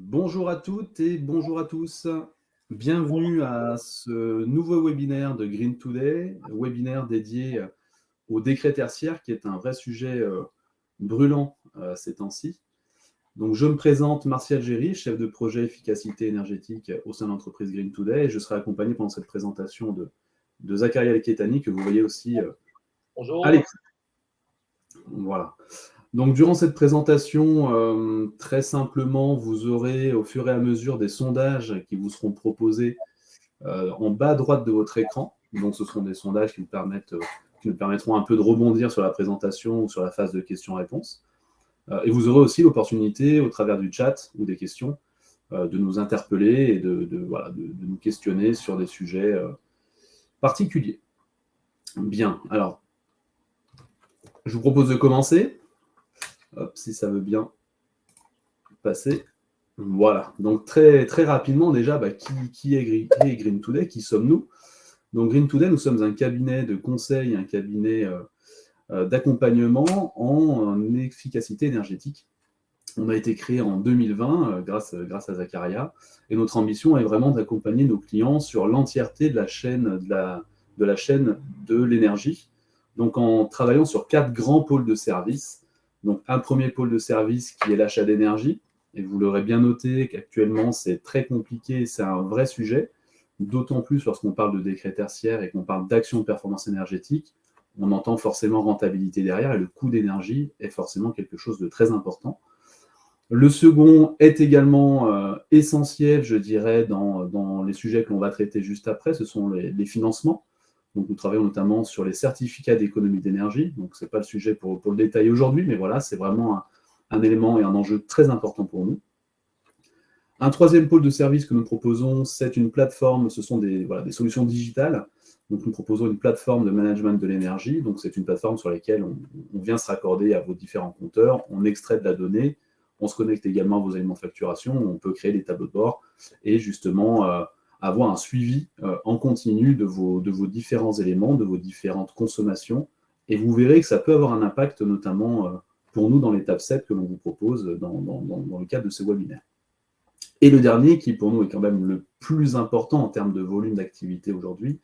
Bonjour à toutes et bonjour à tous. Bienvenue à ce nouveau webinaire de Green Today, webinaire dédié au décret tertiaire qui est un vrai sujet brûlant ces temps-ci. Donc, je me présente Martial Géry, chef de projet efficacité énergétique au sein de l'entreprise Green Today, et je serai accompagné pendant cette présentation de Zakaria Leketani, que vous voyez aussi à l'écran. Voilà. Donc, durant cette présentation, très simplement, vous aurez au fur et à mesure des sondages qui vous seront proposés en bas à droite de votre écran. Donc, ce seront des sondages qui nous permettront un peu de rebondir sur la présentation ou sur la phase de questions-réponses. Et vous aurez aussi l'opportunité, au travers du chat ou des questions, de nous interpeller et de nous questionner sur des sujets particuliers. Bien, alors, je vous propose de commencer. Hop, si ça veut bien passer. Voilà, donc très, très rapidement déjà, qui est Green Today? Qui sommes-nous? Donc Green Today, nous sommes un cabinet de conseil, un cabinet d'accompagnement en efficacité énergétique. On a été créé en 2020 grâce à Zakaria, et notre ambition est vraiment d'accompagner nos clients sur l'entièreté de la chaîne de l'énergie, donc en travaillant sur 4 grands pôles de services. Donc un premier pôle de service qui est l'achat d'énergie, et vous l'aurez bien noté qu'actuellement c'est très compliqué, c'est un vrai sujet, d'autant plus lorsqu'on parle de décret tertiaire et qu'on parle d'action de performance énergétique. On entend forcément rentabilité derrière, et le coût d'énergie est forcément quelque chose de très important. Le second est également essentiel, je dirais, dans les sujets que l'on va traiter juste après, ce sont les financements. Donc, nous travaillons notamment sur les certificats d'économie d'énergie. Donc, ce n'est pas le sujet pour le détailler aujourd'hui, mais voilà, c'est vraiment un élément et un enjeu très important pour nous. Un troisième pôle de service que nous proposons, c'est une plateforme, ce sont des solutions digitales. Donc, nous proposons une plateforme de management de l'énergie. Donc, c'est une plateforme sur laquelle on vient se raccorder à vos différents compteurs, on extrait de la donnée, on se connecte également à vos éléments de facturation, on peut créer des tableaux de bord et justement avoir un suivi en continu de vos différents éléments, de vos différentes consommations. Et vous verrez que ça peut avoir un impact, notamment pour nous dans l'étape 7 que l'on vous propose dans le cadre de ce webinaire. Et le dernier, qui pour nous est quand même le plus important en termes de volume d'activité aujourd'hui,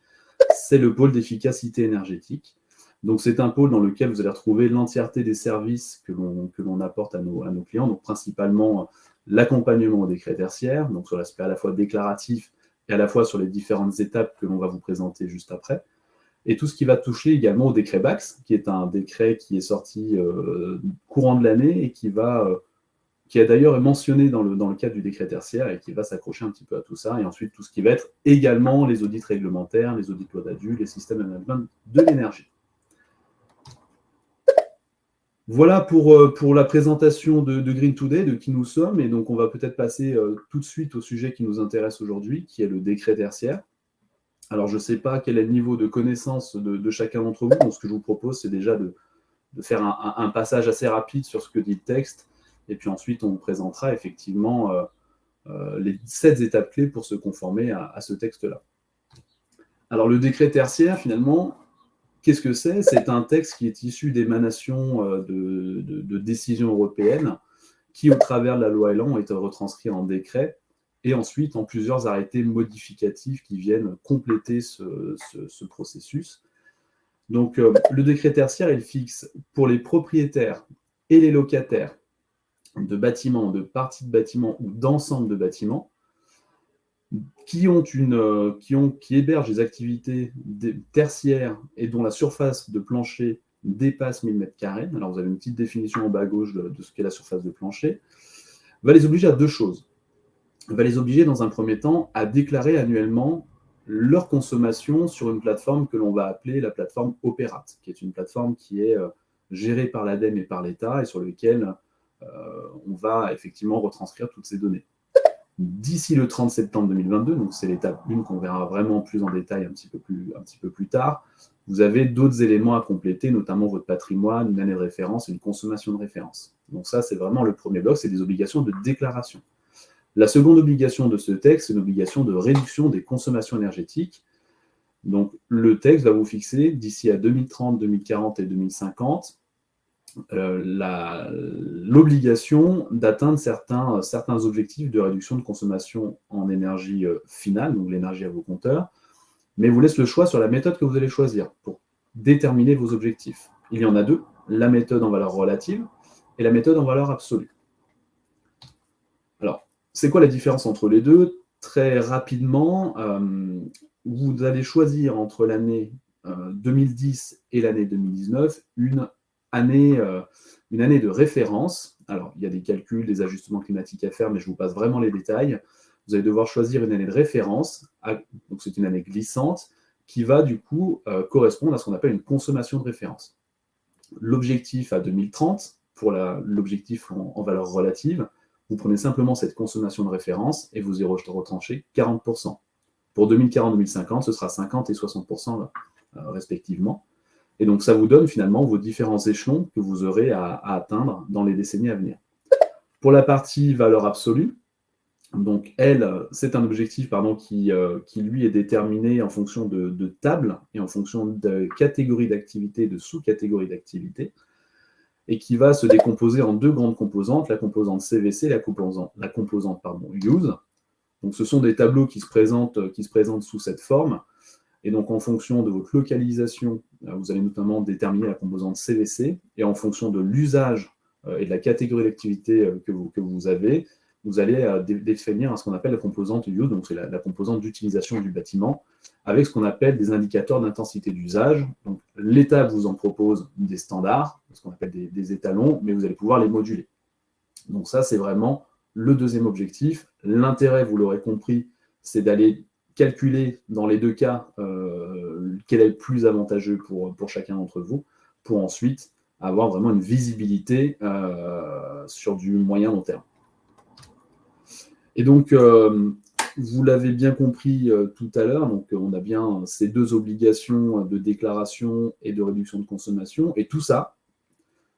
c'est le pôle d'efficacité énergétique. Donc, c'est un pôle dans lequel vous allez retrouver l'entièreté des services que l'on apporte à nos clients, donc principalement l'accompagnement au décret tertiaire, donc sur l'aspect à la fois déclaratif et à la fois sur les différentes étapes que l'on va vous présenter juste après, et tout ce qui va toucher également au décret BAX, qui est un décret qui est sorti courant de l'année et qui est d'ailleurs mentionné dans le cadre du décret tertiaire et qui va s'accrocher un petit peu à tout ça. Et ensuite, tout ce qui va être également les audits réglementaires, les audits loi d'adus, les systèmes de management de l'énergie. Voilà pour la présentation de Green Today, de qui nous sommes. Et donc, on va peut-être passer tout de suite au sujet qui nous intéresse aujourd'hui, qui est le décret tertiaire. Alors, je ne sais pas quel est le niveau de connaissance de chacun d'entre vous. Donc, ce que je vous propose, c'est déjà de faire un passage assez rapide sur ce que dit le texte. Et puis ensuite, on présentera effectivement les 7 étapes clés pour se conformer à ce texte-là. Alors, le décret tertiaire, finalement, qu'est-ce que c'est? C'est un texte qui est issu d'émanations de décisions européennes qui, au travers de la loi Elan, ont été retranscrits en décret et ensuite en plusieurs arrêtés modificatifs qui viennent compléter ce processus. Donc, le décret tertiaire, il fixe pour les propriétaires et les locataires de bâtiments, de parties de bâtiments ou d'ensemble de bâtiments qui hébergent des activités tertiaires et dont la surface de plancher dépasse 1000 m². Alors, vous avez une petite définition en bas à gauche de ce qu'est la surface de plancher. Va les obliger à 2 choses. Va les obliger, dans un premier temps, à déclarer annuellement leur consommation sur une plateforme que l'on va appeler la plateforme Opérate, qui est une plateforme qui est gérée par l'ADEME et par l'État et sur laquelle on va effectivement retranscrire toutes ces données. D'ici le 30 septembre 2022, donc c'est l'étape 1 qu'on verra vraiment plus en détail un petit peu plus tard, vous avez d'autres éléments à compléter, notamment votre patrimoine, une année de référence et une consommation de référence. Donc ça, c'est vraiment le premier bloc, c'est des obligations de déclaration. La seconde obligation de ce texte, c'est une obligation de réduction des consommations énergétiques. Donc, le texte va vous fixer, d'ici à 2030, 2040 et 2050, l'obligation d'atteindre certains objectifs de réduction de consommation en énergie finale, donc l'énergie à vos compteurs, mais vous laisse le choix sur la méthode que vous allez choisir pour déterminer vos objectifs. Il y en a deux, la méthode en valeur relative et la méthode en valeur absolue. Alors, c'est quoi la différence entre les deux? Très rapidement, vous allez choisir entre l'année 2010 et l'année 2019 une année de référence. Alors, il y a des calculs, des ajustements climatiques à faire, mais je vous passe vraiment les détails. Vous allez devoir choisir une année de référence, donc c'est une année glissante, qui va du coup correspondre à ce qu'on appelle une consommation de référence. L'objectif à 2030, pour l'objectif en valeur relative, vous prenez simplement cette consommation de référence et vous y retranchez 40%. Pour 2040-2050, ce sera 50 et 60% respectivement. Et donc, ça vous donne finalement vos différents échelons que vous aurez à atteindre dans les décennies à venir. Pour la partie valeur absolue, donc c'est un objectif qui lui est déterminé en fonction de tables et en fonction de catégories d'activités, de sous-catégories d'activités, et qui va se décomposer en deux grandes composantes, la composante CVC et la composante Use. Donc, ce sont des tableaux qui se présentent sous cette forme. Et donc, en fonction de votre localisation, vous allez notamment déterminer la composante CVC. Et en fonction de l'usage et de la catégorie d'activité que vous avez, vous allez définir ce qu'on appelle la composante Use, donc c'est la composante d'utilisation du bâtiment, avec ce qu'on appelle des indicateurs d'intensité d'usage. Donc, l'État vous en propose des standards, ce qu'on appelle des étalons, mais vous allez pouvoir les moduler. Donc ça, c'est vraiment le deuxième objectif. L'intérêt, vous l'aurez compris, c'est d'aller calculer dans les deux cas quel est le plus avantageux pour chacun d'entre vous, pour ensuite avoir vraiment une visibilité sur du moyen long terme. Et donc, vous l'avez bien compris tout à l'heure, donc on a bien ces deux obligations de déclaration et de réduction de consommation, et tout ça,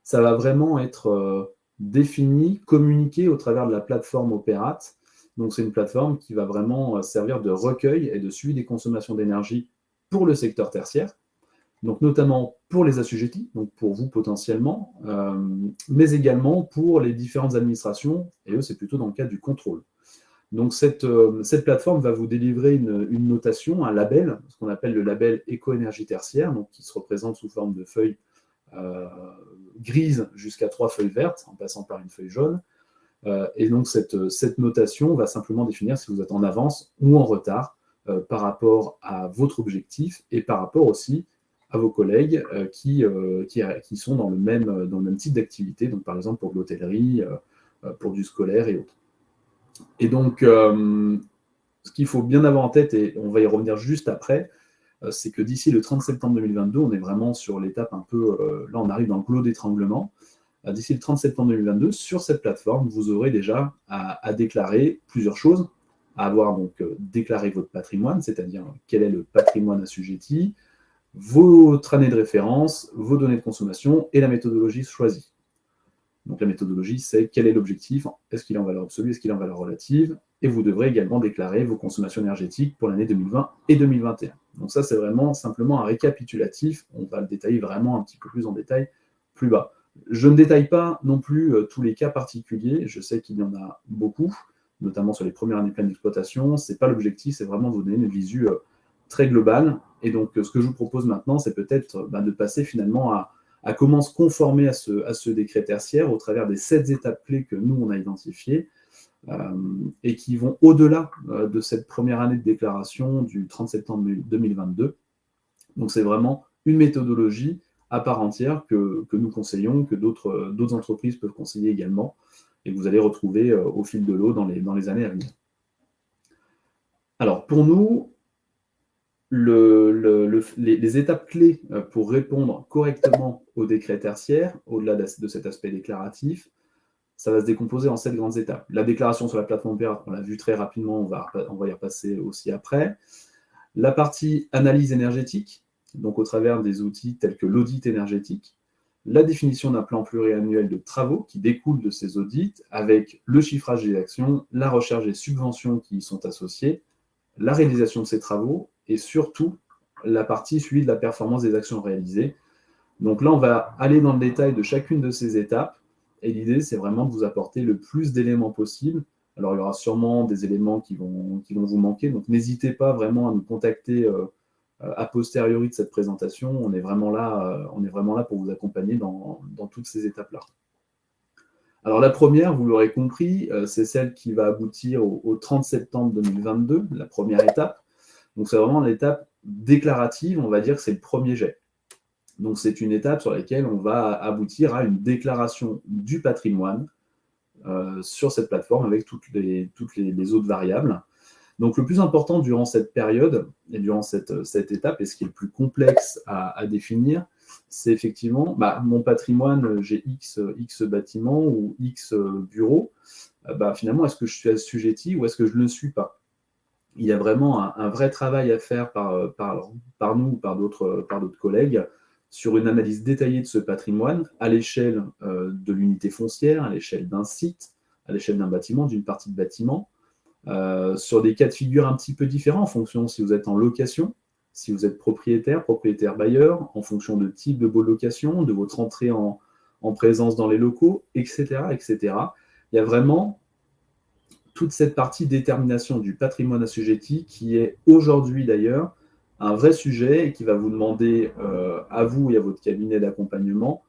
ça va vraiment être défini, communiqué au travers de la plateforme Operate. Donc, c'est une plateforme qui va vraiment servir de recueil et de suivi des consommations d'énergie pour le secteur tertiaire, donc notamment pour les assujettis, donc pour vous potentiellement, mais également pour les différentes administrations, et eux, c'est plutôt dans le cadre du contrôle. Donc, cette plateforme va vous délivrer une notation, un label, ce qu'on appelle le label éco-énergie tertiaire, donc qui se représente sous forme de feuilles grises jusqu'à 3 feuilles vertes, en passant par une feuille jaune. Et donc, cette notation va simplement définir si vous êtes en avance ou en retard par rapport à votre objectif et par rapport aussi à vos collègues qui sont dans le même type d'activité, donc par exemple pour l'hôtellerie, pour du scolaire et autres. Et donc, ce qu'il faut bien avoir en tête, et on va y revenir juste après, c'est que d'ici le 30 septembre 2022, on est vraiment sur l'étape un peu, là on arrive dans le goulot d'étranglement. D'ici le 30 septembre 2022, sur cette plateforme, vous aurez déjà à déclarer plusieurs choses, à avoir donc déclaré votre patrimoine, c'est-à-dire quel est le patrimoine assujetti, votre année de référence, vos données de consommation et la méthodologie choisie. Donc la méthodologie, c'est quel est l'objectif, est-ce qu'il est en valeur absolue, est-ce qu'il est en valeur relative, et vous devrez également déclarer vos consommations énergétiques pour l'année 2020 et 2021. Donc ça, c'est vraiment simplement un récapitulatif, on va le détailler vraiment un petit peu plus en détail plus bas. Je ne détaille pas non plus tous les cas particuliers, je sais qu'il y en a beaucoup, notamment sur les premières années pleines d'exploitation, ce n'est pas l'objectif, c'est vraiment de vous donner une visu très globale, et donc ce que je vous propose maintenant, c'est peut-être de passer finalement à comment se conformer à ce décret tertiaire au travers des 7 étapes clés que nous, on a identifiées et qui vont au-delà de cette première année de déclaration du 30 septembre 2022. Donc, c'est vraiment une méthodologie à part entière que nous conseillons, que d'autres entreprises peuvent conseiller également et que vous allez retrouver au fil de l'eau dans les années à venir. Alors, pour nous, les étapes clés pour répondre correctement au décret tertiaire, au-delà de cet aspect déclaratif, ça va se décomposer en 7 grandes étapes. La déclaration sur la plateforme Operate, on l'a vu très rapidement, on va y repasser aussi après. La partie analyse énergétique, donc au travers des outils tels que l'audit énergétique, la définition d'un plan pluriannuel de travaux qui découle de ces audits, avec le chiffrage des actions, la recherche des subventions qui y sont associées, la réalisation de ces travaux et surtout la partie suivie de la performance des actions réalisées. Donc là, on va aller dans le détail de chacune de ces étapes Et l'idée, c'est vraiment de vous apporter le plus d'éléments possible. Alors, il y aura sûrement des éléments qui vont vous manquer. Donc, n'hésitez pas vraiment à nous contacter a posteriori de cette présentation. On est vraiment là pour vous accompagner dans toutes ces étapes-là. Alors, la première, vous l'aurez compris, c'est celle qui va aboutir au 30 septembre 2022, la première étape. Donc, c'est vraiment l'étape déclarative, on va dire que c'est le premier jet. Donc, c'est une étape sur laquelle on va aboutir à une déclaration du patrimoine sur cette plateforme avec toutes les autres variables. Donc, le plus important durant cette période et durant cette étape, et ce qui est le plus complexe à définir, c'est effectivement mon patrimoine, j'ai X bâtiments ou X bureaux. Finalement, est-ce que je suis assujetti ou est-ce que je ne le suis pas? Il y a vraiment un vrai travail à faire par nous ou par d'autres collègues sur une analyse détaillée de ce patrimoine à l'échelle de l'unité foncière, à l'échelle d'un site, à l'échelle d'un bâtiment, d'une partie de bâtiment, sur des cas de figure un petit peu différents en fonction si vous êtes en location, si vous êtes propriétaire bailleur, en fonction de type de vos locations, de votre entrée en présence dans les locaux, etc., etc. Il y a vraiment toute cette partie détermination du patrimoine assujetti qui est aujourd'hui d'ailleurs un vrai sujet et qui va vous demander à vous et à votre cabinet d'accompagnement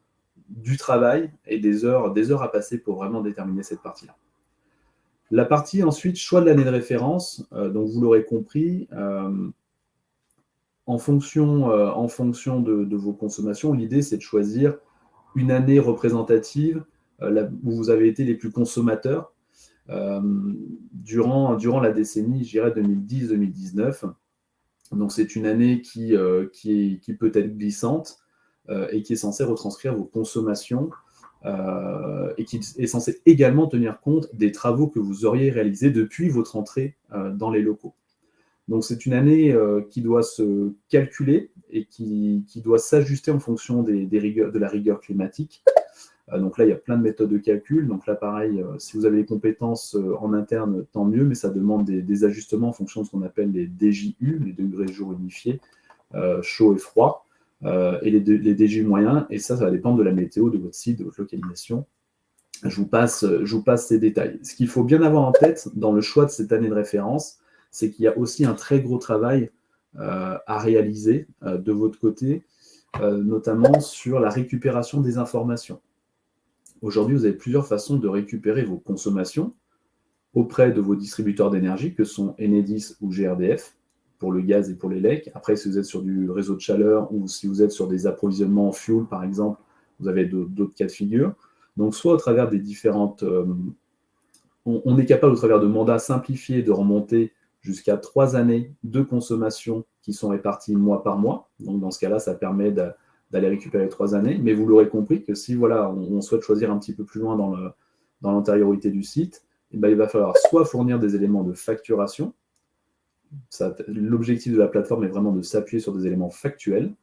du travail et des heures à passer pour vraiment déterminer cette partie-là. La partie ensuite, choix de l'année de référence, donc vous l'aurez compris, en fonction de vos consommations, l'idée c'est de choisir une année représentative où vous avez été les plus consommateurs durant la décennie, je dirais 2010-2019. Donc c'est une année qui peut être glissante et qui est censée retranscrire vos consommations et qui est censée également tenir compte des travaux que vous auriez réalisés depuis votre entrée dans les locaux. Donc c'est une année qui doit se calculer et qui doit s'ajuster en fonction de la rigueur climatique. Donc là, il y a plein de méthodes de calcul. Donc là, pareil, si vous avez les compétences en interne, tant mieux, mais ça demande des ajustements en fonction de ce qu'on appelle les DJU, les degrés jour unifiés, chaud et froid, et les DJU moyens. Et ça va dépendre de la météo, de votre site, de votre localisation. Je vous passe ces détails. Ce qu'il faut bien avoir en tête dans le choix de cette année de référence, c'est qu'il y a aussi un très gros travail à réaliser de votre côté, notamment sur la récupération des informations. Aujourd'hui, vous avez plusieurs façons de récupérer vos consommations auprès de vos distributeurs d'énergie, que sont Enedis ou GRDF, pour le gaz et pour l'élec. Après, si vous êtes sur du réseau de chaleur ou si vous êtes sur des approvisionnements en fuel, par exemple, vous avez d'autres cas de figure. Donc, soit au travers des différentes... on est capable, au travers de mandats simplifiés, de remonter jusqu'à 3 années de consommation qui sont réparties mois par mois. Donc, dans ce cas-là, ça permet d'aller récupérer 3 années. Mais vous l'aurez compris que si on souhaite choisir un petit peu plus loin dans l'antériorité du site, il va falloir soit fournir des éléments de facturation. L'objectif de la plateforme est vraiment de s'appuyer sur des éléments factuels,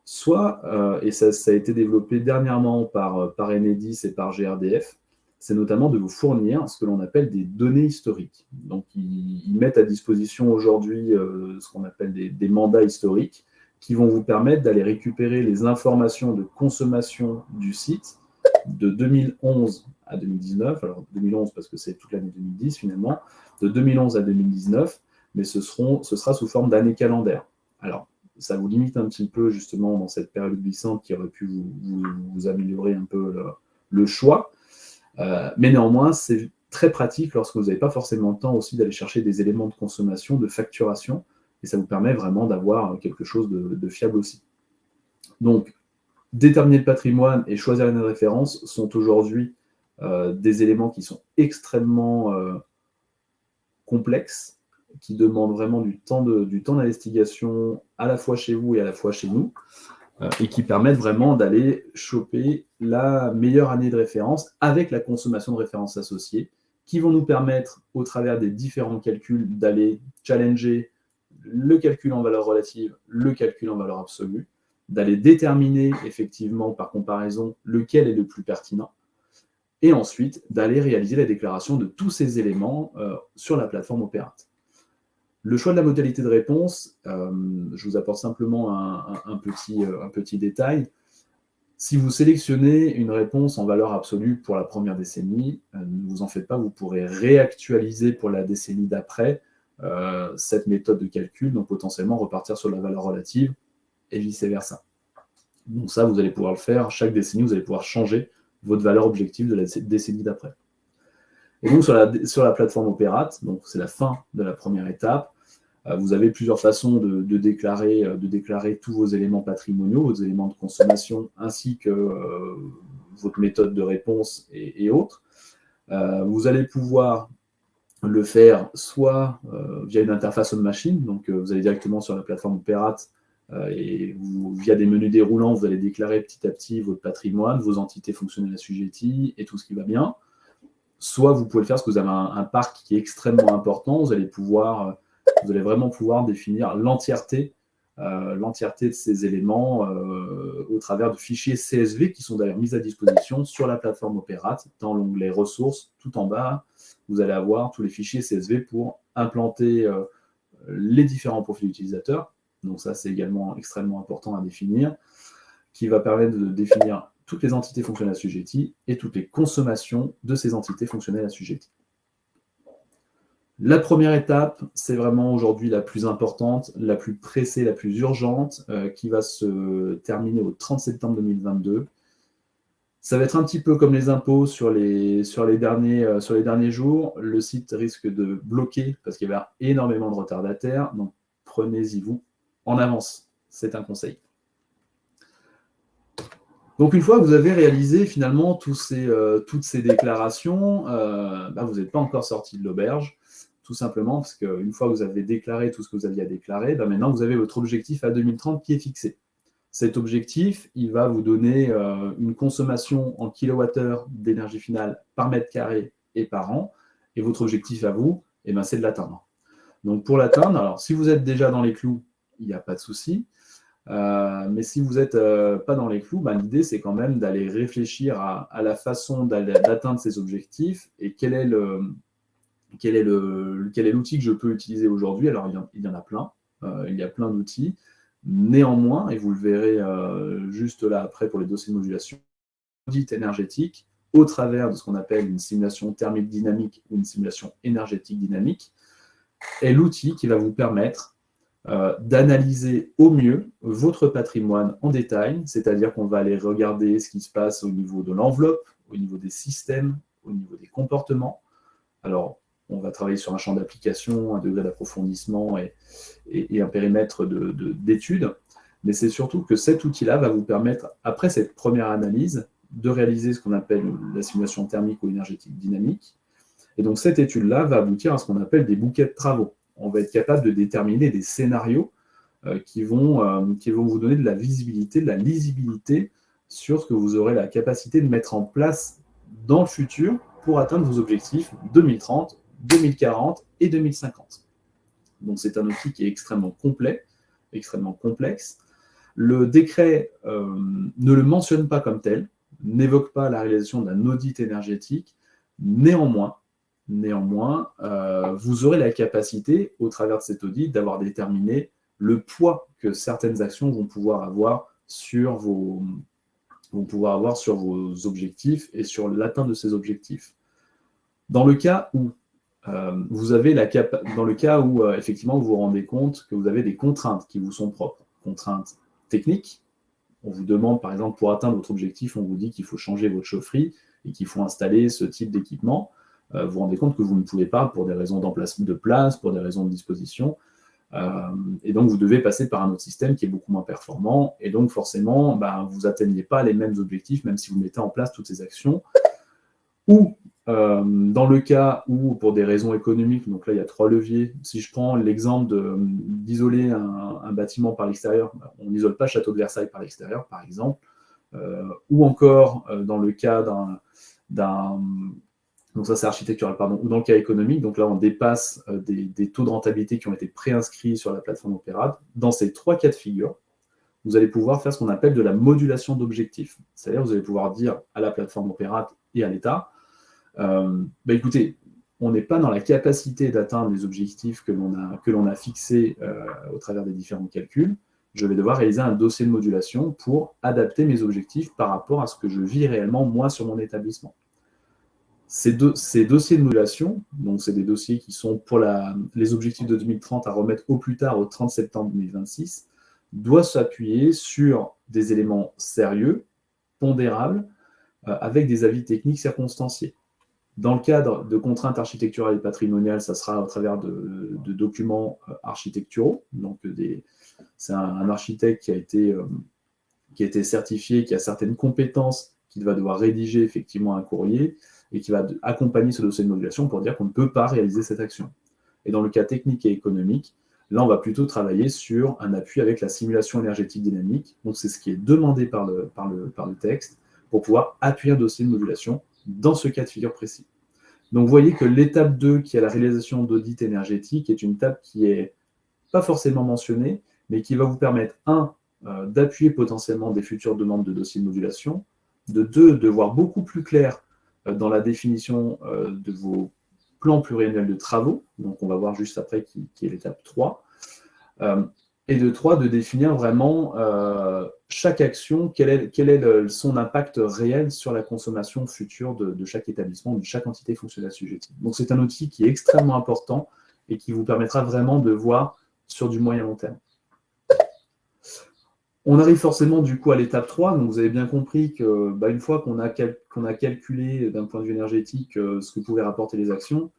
soit, et ça a été développé dernièrement par Enedis et par GRDF, c'est notamment de vous fournir ce que l'on appelle des données historiques. Donc, ils mettent à disposition aujourd'hui ce qu'on appelle des mandats historiques qui vont vous permettre d'aller récupérer les informations de consommation du site de 2011 à 2019. Alors, 2011 parce que c'est toute l'année 2010 finalement, de 2011 à 2019, mais ce sera sous forme d'année calendaire. Alors, ça vous limite un petit peu justement dans cette période glissante qui aurait pu vous améliorer un peu le choix. Mais néanmoins, c'est très pratique lorsque vous n'avez pas forcément le temps aussi d'aller chercher des éléments de consommation, de facturation, et ça vous permet vraiment d'avoir quelque chose de fiable aussi. Donc, déterminer le patrimoine et choisir une référence sont aujourd'hui des éléments qui sont extrêmement complexes, qui demandent vraiment du temps d'investigation à la fois chez vous et à la fois chez nous, et qui permettent vraiment d'aller choper la meilleure année de référence avec la consommation de référence associée, qui vont nous permettre, au travers des différents calculs, d'aller challenger le calcul en valeur relative, le calcul en valeur absolue, d'aller déterminer effectivement par comparaison lequel est le plus pertinent, et ensuite d'aller réaliser la déclaration de tous ces éléments sur la plateforme Opérate. Le choix de la modalité de réponse, je vous apporte simplement un petit détail. Si vous sélectionnez une réponse en valeur absolue pour la première décennie, ne vous en faites pas, vous pourrez réactualiser pour la décennie d'après cette méthode de calcul, donc potentiellement repartir sur la valeur relative et vice-versa. Donc ça, vous allez pouvoir le faire. Chaque décennie, vous allez pouvoir changer votre valeur objective de la décennie d'après. Et donc sur la plateforme Operate, donc c'est la fin de la première étape, vous avez plusieurs façons de déclarer tous vos éléments patrimoniaux, vos éléments de consommation, ainsi que votre méthode de réponse et autres. Vous allez pouvoir le faire soit via une interface on-machine, donc vous allez directement sur la plateforme Operate et via des menus déroulants, vous allez déclarer petit à petit votre patrimoine, vos entités fonctionnelles assujetties et tout ce qui va bien. Soit vous pouvez le faire parce que vous avez un parc qui est extrêmement important, vous allez vraiment pouvoir définir l'entièreté de ces éléments au travers de fichiers CSV qui sont d'ailleurs mis à disposition sur la plateforme Operate. Dans l'onglet ressources, tout en bas, vous allez avoir tous les fichiers CSV pour implanter les différents profils utilisateurs. Donc ça, c'est également extrêmement important à définir, qui va permettre de définir toutes les entités fonctionnelles assujetties et toutes les consommations de ces entités fonctionnelles assujetties. La première étape, c'est vraiment aujourd'hui la plus importante, la plus pressée, la plus urgente, qui va se terminer au 30 septembre 2022. Ça va être un petit peu comme les impôts sur les derniers jours. Le site risque de bloquer parce qu'il y a énormément de retardataires. Donc, prenez-y vous en avance. C'est un conseil. Donc, une fois que vous avez réalisé finalement toutes ces déclarations, vous n'êtes pas encore sorti de l'auberge, tout simplement parce qu'une fois que vous avez déclaré tout ce que vous aviez à déclarer, maintenant vous avez votre objectif à 2030 qui est fixé. Cet objectif, il va vous donner une consommation en kilowattheure d'énergie finale par mètre carré et par an, et votre objectif à vous, c'est de l'atteindre. Donc pour l'atteindre, alors si vous êtes déjà dans les clous, il n'y a pas de souci. Mais si vous n'êtes pas dans les clous, l'idée c'est quand même d'aller réfléchir à la façon d'atteindre ces objectifs et quel est l'outil que je peux utiliser aujourd'hui. Alors il y en a plein, il y a plein d'outils. Néanmoins, et vous le verrez juste là après pour les dossiers de modulation, l'audit énergétique au travers de ce qu'on appelle une simulation thermique dynamique ou une simulation énergétique dynamique est l'outil qui va vous permettre d'analyser au mieux votre patrimoine en détail, c'est-à-dire qu'on va aller regarder ce qui se passe au niveau de l'enveloppe, au niveau des systèmes, au niveau des comportements. Alors, on va travailler sur un champ d'application, un degré d'approfondissement et un périmètre d'étude, mais c'est surtout que cet outil-là va vous permettre, après cette première analyse, de réaliser ce qu'on appelle la simulation thermique ou énergétique dynamique. Et donc, cette étude-là va aboutir à ce qu'on appelle des bouquets de travaux. On va être capable de déterminer des scénarios qui vont vous donner de la visibilité, de la lisibilité sur ce que vous aurez la capacité de mettre en place dans le futur pour atteindre vos objectifs 2030, 2040 et 2050. Donc c'est un outil qui est extrêmement complet, extrêmement complexe. Le décret ne le mentionne pas comme tel, n'évoque pas la réalisation d'un audit énergétique. Néanmoins, vous aurez la capacité, au travers de cet audit, d'avoir déterminé le poids que certaines actions vont pouvoir avoir sur vos objectifs et sur l'atteinte de ces objectifs. Dans le cas où effectivement vous vous rendez compte que vous avez des contraintes qui vous sont propres, contraintes techniques, on vous demande par exemple pour atteindre votre objectif, on vous dit qu'il faut changer votre chaufferie et qu'il faut installer ce type d'équipement, vous vous rendez compte que vous ne pouvez pas pour des raisons d'emplacement de place, pour des raisons de disposition, et donc vous devez passer par un autre système qui est beaucoup moins performant, et donc forcément vous n'atteignez pas les mêmes objectifs même si vous mettez en place toutes ces actions. Ou dans le cas où, pour des raisons économiques, donc là il y a 3 leviers, si je prends l'exemple d'isoler un bâtiment par l'extérieur, on n'isole pas Château de Versailles par l'extérieur par exemple, ou encore dans le cas donc ça c'est architectural, pardon, ou dans le cas économique, donc là on dépasse des taux de rentabilité qui ont été préinscrits sur la plateforme Operate. Dans ces 3 cas de figure, vous allez pouvoir faire ce qu'on appelle de la modulation d'objectifs. C'est-à-dire vous allez pouvoir dire à la plateforme Operate et à l'État, écoutez, on n'est pas dans la capacité d'atteindre les objectifs que l'on a fixés au travers des différents calculs. je vais devoir réaliser un dossier de modulation pour adapter mes objectifs par rapport à ce que je vis réellement, moi, sur mon établissement. Ces dossiers de modulation, donc c'est des dossiers qui sont pour les objectifs de 2030 à remettre au plus tard au 30 septembre 2026, doivent s'appuyer sur des éléments sérieux, pondérables, avec des avis techniques circonstanciés. Dans le cadre de contraintes architecturales et patrimoniales, ça sera au travers de documents architecturaux. Donc, c'est un architecte qui a été certifié, qui a certaines compétences, qui va devoir rédiger effectivement un courrier et qui va accompagner ce dossier de modulation pour dire qu'on ne peut pas réaliser cette action. Et dans le cas technique et économique, là, on va plutôt travailler sur un appui avec la simulation énergétique dynamique. Donc, c'est ce qui est demandé par le texte pour pouvoir appuyer un dossier de modulation dans ce cas de figure précis. Donc, vous voyez que l'étape 2, qui est la réalisation d'audit énergétique, est une étape qui n'est pas forcément mentionnée, mais qui va vous permettre, d'appuyer potentiellement des futures demandes de dossiers de modulation, de voir beaucoup plus clair dans la définition de vos plans pluriannuels de travaux, donc on va voir juste après qui est l'étape 3, et de 3, de définir vraiment chaque action, quel est son impact réel sur la consommation future de chaque établissement, de chaque entité fonctionnelle assujettie. Donc c'est un outil qui est extrêmement important et qui vous permettra vraiment de voir sur du moyen long terme. On arrive forcément du coup à l'étape 3, donc vous avez bien compris que une fois qu'on a calculé d'un point de vue énergétique ce que pouvaient rapporter les actions,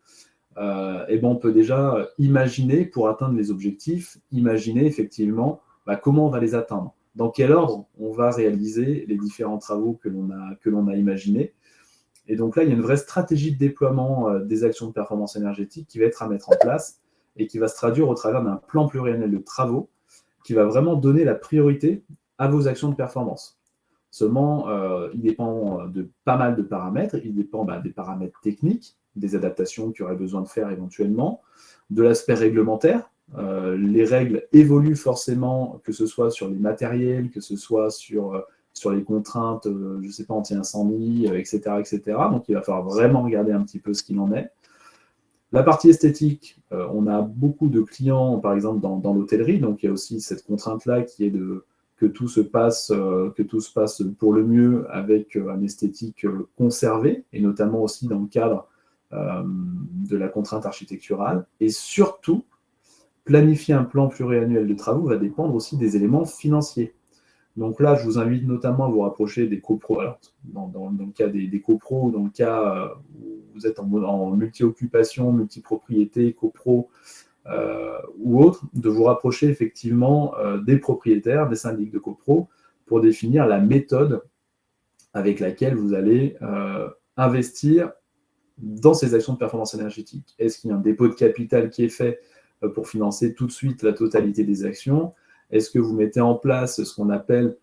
on peut déjà imaginer, pour atteindre les objectifs, imaginer effectivement comment on va les atteindre, dans quel ordre on va réaliser les différents travaux que l'on a imaginés. Et donc là, il y a une vraie stratégie de déploiement des actions de performance énergétique qui va être à mettre en place et qui va se traduire au travers d'un plan pluriannuel de travaux qui va vraiment donner la priorité à vos actions de performance. Seulement, il dépend de pas mal de paramètres. Il dépend des paramètres techniques, des adaptations qu'il y aurait besoin de faire éventuellement, de l'aspect réglementaire. Les règles évoluent forcément, que ce soit sur les matériels, que ce soit sur les contraintes, je ne sais pas, anti-incendie, etc., etc. Donc, il va falloir vraiment regarder un petit peu ce qu'il en est. La partie esthétique, on a beaucoup de clients, par exemple, dans l'hôtellerie, donc il y a aussi cette contrainte-là qui est que tout se passe pour le mieux avec un esthétique conservé, et notamment aussi dans le cadre de la contrainte architecturale. Et surtout, planifier un plan pluriannuel de travaux va dépendre aussi des éléments financiers. Donc là, je vous invite notamment à vous rapprocher des copros. Alors, dans le cas des copros, dans le cas où vous êtes en multi-occupation, multi-propriété, copro ou autre, de vous rapprocher effectivement des propriétaires, des syndics de copro, pour définir la méthode avec laquelle vous allez investir dans ces actions de performance énergétique. Est-ce qu'il y a un dépôt de capital qui est fait pour financer tout de suite la totalité des actions ? Est-ce que vous mettez en place ce qu'on appelle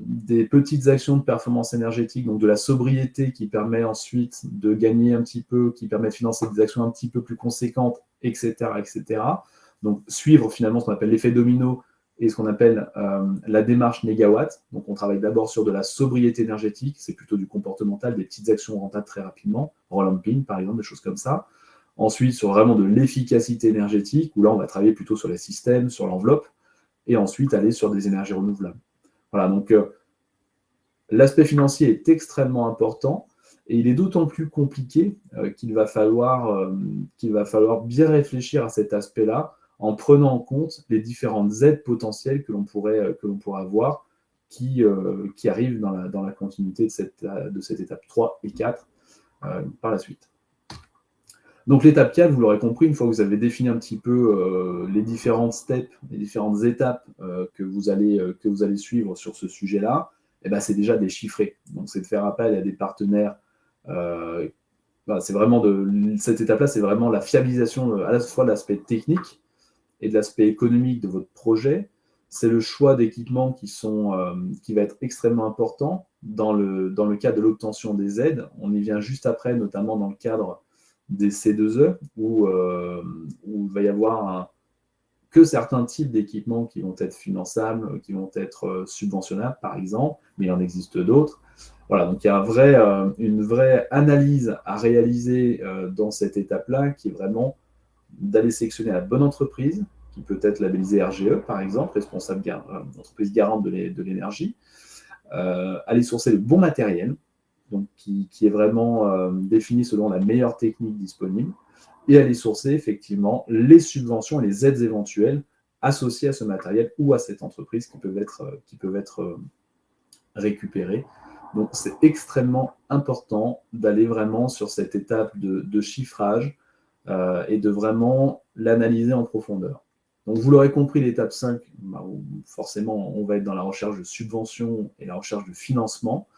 des petites actions de performance énergétique, donc de la sobriété qui permet ensuite de gagner un petit peu, qui permet de financer des actions un petit peu plus conséquentes, etc., etc. Donc, suivre finalement ce qu'on appelle l'effet domino et ce qu'on appelle la démarche négawatt. Donc, on travaille d'abord sur de la sobriété énergétique, c'est plutôt du comportemental, des petites actions rentables très rapidement, roll-on-pin par exemple, des choses comme ça. Ensuite, sur vraiment de l'efficacité énergétique, où là, on va travailler plutôt sur les systèmes, sur l'enveloppe, et ensuite aller sur des énergies renouvelables. Voilà, donc l'aspect financier est extrêmement important et il est d'autant plus compliqué qu'il va falloir bien réfléchir à cet aspect-là en prenant en compte les différentes aides potentielles que l'on pourrait avoir qui arrivent dans la continuité de cette étape 3 et 4 par la suite. Donc l'étape 4, vous l'aurez compris, une fois que vous avez défini un petit peu les différentes steps, les différentes étapes que vous allez suivre sur ce sujet-là, c'est déjà déchiffré. Donc c'est de faire appel à des partenaires. C'est vraiment cette étape-là, c'est vraiment la fiabilisation à la fois de l'aspect technique et de l'aspect économique de votre projet. C'est le choix d'équipements qui va être extrêmement important dans le cadre de l'obtention des aides. On y vient juste après, notamment dans le cadre des C2E, où il va y avoir que certains types d'équipements qui vont être finançables, qui vont être subventionnables, par exemple, mais il en existe d'autres. Voilà, donc il y a une vraie analyse à réaliser dans cette étape-là, qui est vraiment d'aller sélectionner la bonne entreprise, qui peut être labellisé RGE, par exemple, entreprise garante de l'énergie. Aller sourcer le bon matériel, donc qui est vraiment défini selon la meilleure technique disponible, et aller sourcer effectivement les subventions et les aides éventuelles associées à ce matériel ou à cette entreprise qui peuvent être récupérées. Donc c'est extrêmement important d'aller vraiment sur cette étape de chiffrage et de vraiment l'analyser en profondeur. Donc vous l'aurez compris, l'étape 5, forcément on va être dans la recherche de subventions et la recherche de financement.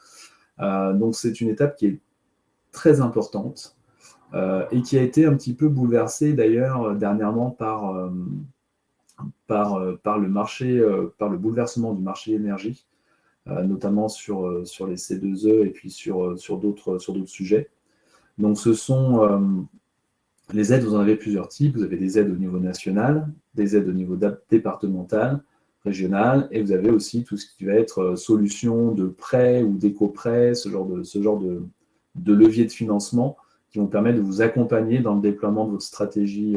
Donc c'est une étape qui est très importante et qui a été un petit peu bouleversée d'ailleurs dernièrement par le marché, par le bouleversement du marché de l'énergie, notamment sur les C2E et puis sur d'autres sujets. Donc ce sont les aides, vous en avez plusieurs types. Vous avez des aides au niveau national, des aides au niveau départemental, régional, et vous avez aussi tout ce qui va être solutions de prêts ou d'éco-prêts, ce genre de levier de financement qui vont permettre de vous accompagner dans le déploiement de votre stratégie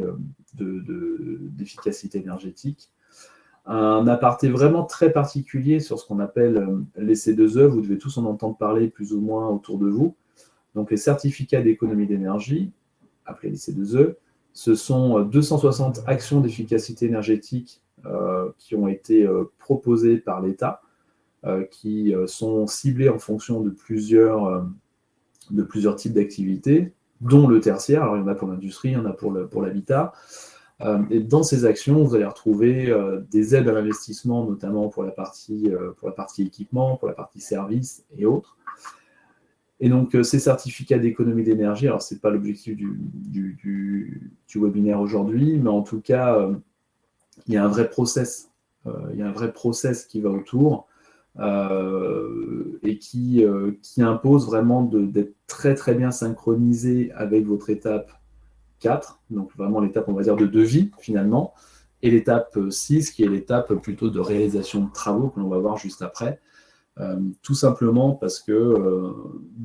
d'efficacité énergétique. Un aparté vraiment très particulier sur ce qu'on appelle les C2E, vous devez tous en entendre parler plus ou moins autour de vous. Donc les certificats d'économie d'énergie, appelés les C2E, ce sont 260 actions d'efficacité énergétique qui ont été proposées par l'État, qui sont ciblées en fonction de plusieurs types d'activités, dont le tertiaire. Alors il y en a pour l'industrie, il y en a pour l'habitat. Et dans ces actions, vous allez retrouver des aides à l'investissement, notamment pour la partie équipement, pour la partie services et autres. Et donc, ces certificats d'économie d'énergie, alors ce n'est pas l'objectif du webinaire aujourd'hui, mais en tout cas, il y a un vrai process. Il y a un vrai process qui va autour et qui impose vraiment d'être très très bien synchronisé avec votre étape 4, donc vraiment l'étape, on va dire, de devis finalement, et l'étape 6, qui est l'étape plutôt de réalisation de travaux, que l'on va voir juste après. Tout simplement parce que